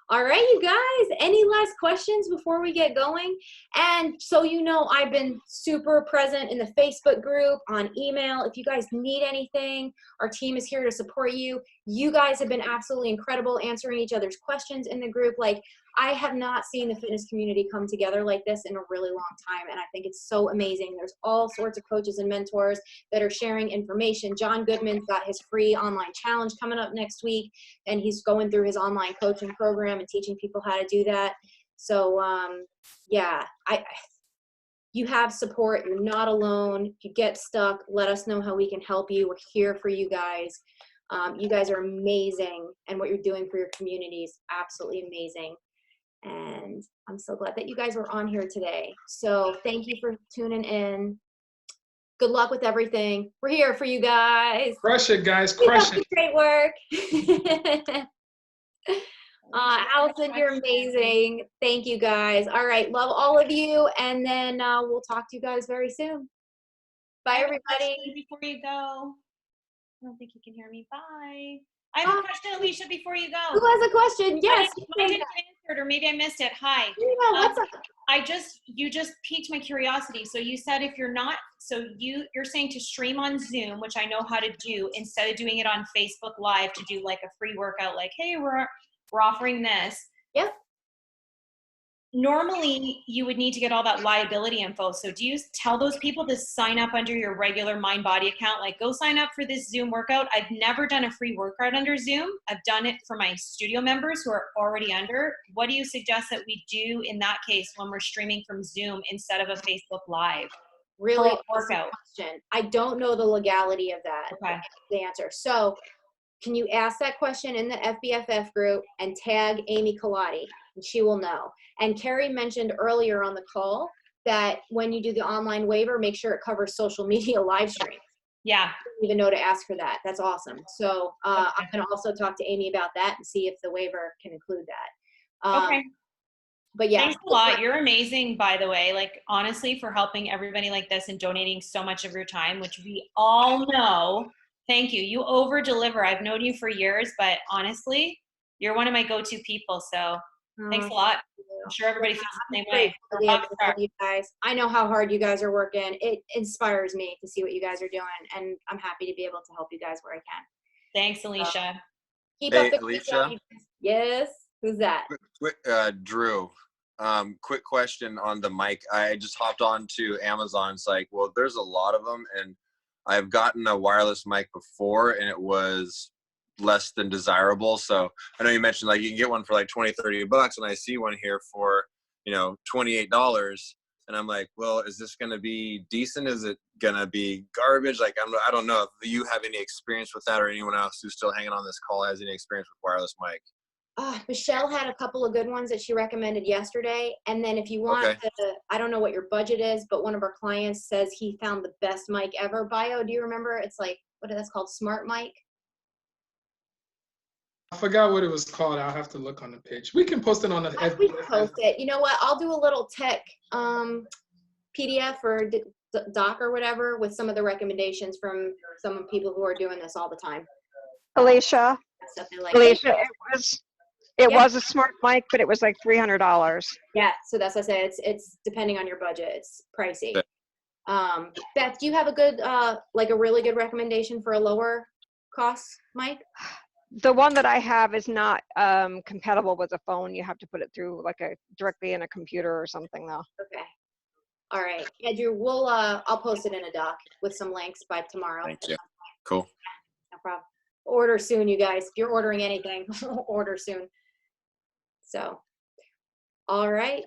All right, you guys, any last questions before we get going? And so I've been super present in the Facebook group, on email. If you guys need anything, our team is here to support you. You guys have been absolutely incredible answering each other's questions in the group. Like, I have not seen the fitness community come together like this in a really long time, and I think it's so amazing. There's all sorts of coaches and mentors that are sharing information. John Goodman's got his free online challenge coming up next week, and he's going through his online coaching program and teaching people how to do that. So you have support. You're not alone. If you get stuck, let us know how we can help you. We're here for you guys. You guys are amazing, and what you're doing for your community is absolutely amazing. And I'm so glad that you guys were on here today. So thank you for tuning in. Good luck with everything. We're here for you guys. Crush it, guys. Crush it. Great work. Allison, you're amazing. Thank you guys. All right. Love all of you. And then we'll talk to you guys very soon. Bye, everybody. Before you go, I don't think you can hear me. Bye. I have a question, Alicia, before you Who go. has a question? Yes. I didn't answer it, or maybe I missed it. Hi. Yeah, what's up? You just piqued my curiosity. So you said if you're not, so you're saying to stream on Zoom, which I know how to do, instead of doing it on Facebook Live, to do like a free workout, like, hey, we're offering this. Yep. Normally, you would need to get all that liability info. So do you tell those people to sign up under your regular MindBody account? Like, go sign up for this Zoom workout. I've never done a free workout under Zoom. I've done it for my studio members who are already under. What do you suggest that we do in that case when we're streaming from Zoom instead of a Facebook Live? Really awesome workout question. I don't know the legality of that. Okay. The answer. So can you ask that question in the FBFF group and tag Amy Colati, and she will know. And Carrie mentioned earlier on the call that when you do the online waiver, make sure it covers social media live streams. Yeah. I didn't even know to ask for that. That's awesome. So I'm going to also talk to Amy about that and see if the waiver can include that. Okay. But yeah. Thanks a lot. You're amazing, by the way. Like, honestly, for helping everybody like this and donating so much of your time, which we all know. Thank you. You over deliver. I've known you for years, but honestly, you're one of my go-to people. So thanks a lot. I'm sure everybody feels the same way. You guys. I know how hard you guys are working. It inspires me to see what you guys are doing, and I'm happy to be able to help you guys where I can. Thanks, Alicia. Keep Hey, up the Alicia. Yes. Who's that? Drew. Quick question on the mic. I just hopped on to Amazon. It's like, well, there's a lot of them, and I've gotten a wireless mic before, and it was less than desirable. So I know you mentioned like you can get one for like 20, 30 bucks, and I see one here for, $28. And I'm like, well, is this going to be decent? Is it going to be garbage? Like, I don't know if you have any experience with that, or anyone else who's still hanging on this call has any experience with wireless mic. Michelle had a couple of good ones that she recommended yesterday. And then if you want, I don't know what your budget is, but one of our clients says he found the best mic ever. Bio, do you remember? It's like, what is that called? Smart mic? I forgot what it was called. I'll have to look on the page. We can post it on the We can post it. You know what? I'll do a little tech PDF or doc or whatever with some of the recommendations from some people who are doing this all the time. Alicia, Stuff they like. Alicia, it was a smart mic, but it was like $300. Yeah, so that's what I said. It's depending on your budget. It's pricey. Beth, do you have a good, like a really good recommendation for a lower cost mic? The one that I have is not compatible with a phone. You have to put it through like directly in a computer or something though. Okay. All right. Yeah, Drew, I'll post it in a doc with some links by tomorrow. Thank you. Cool. No problem. Order soon, you guys. If you're ordering anything, order soon. So, all right.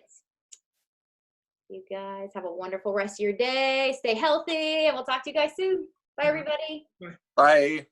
You guys have a wonderful rest of your day. Stay healthy, and we'll talk to you guys soon. Bye, everybody. Bye.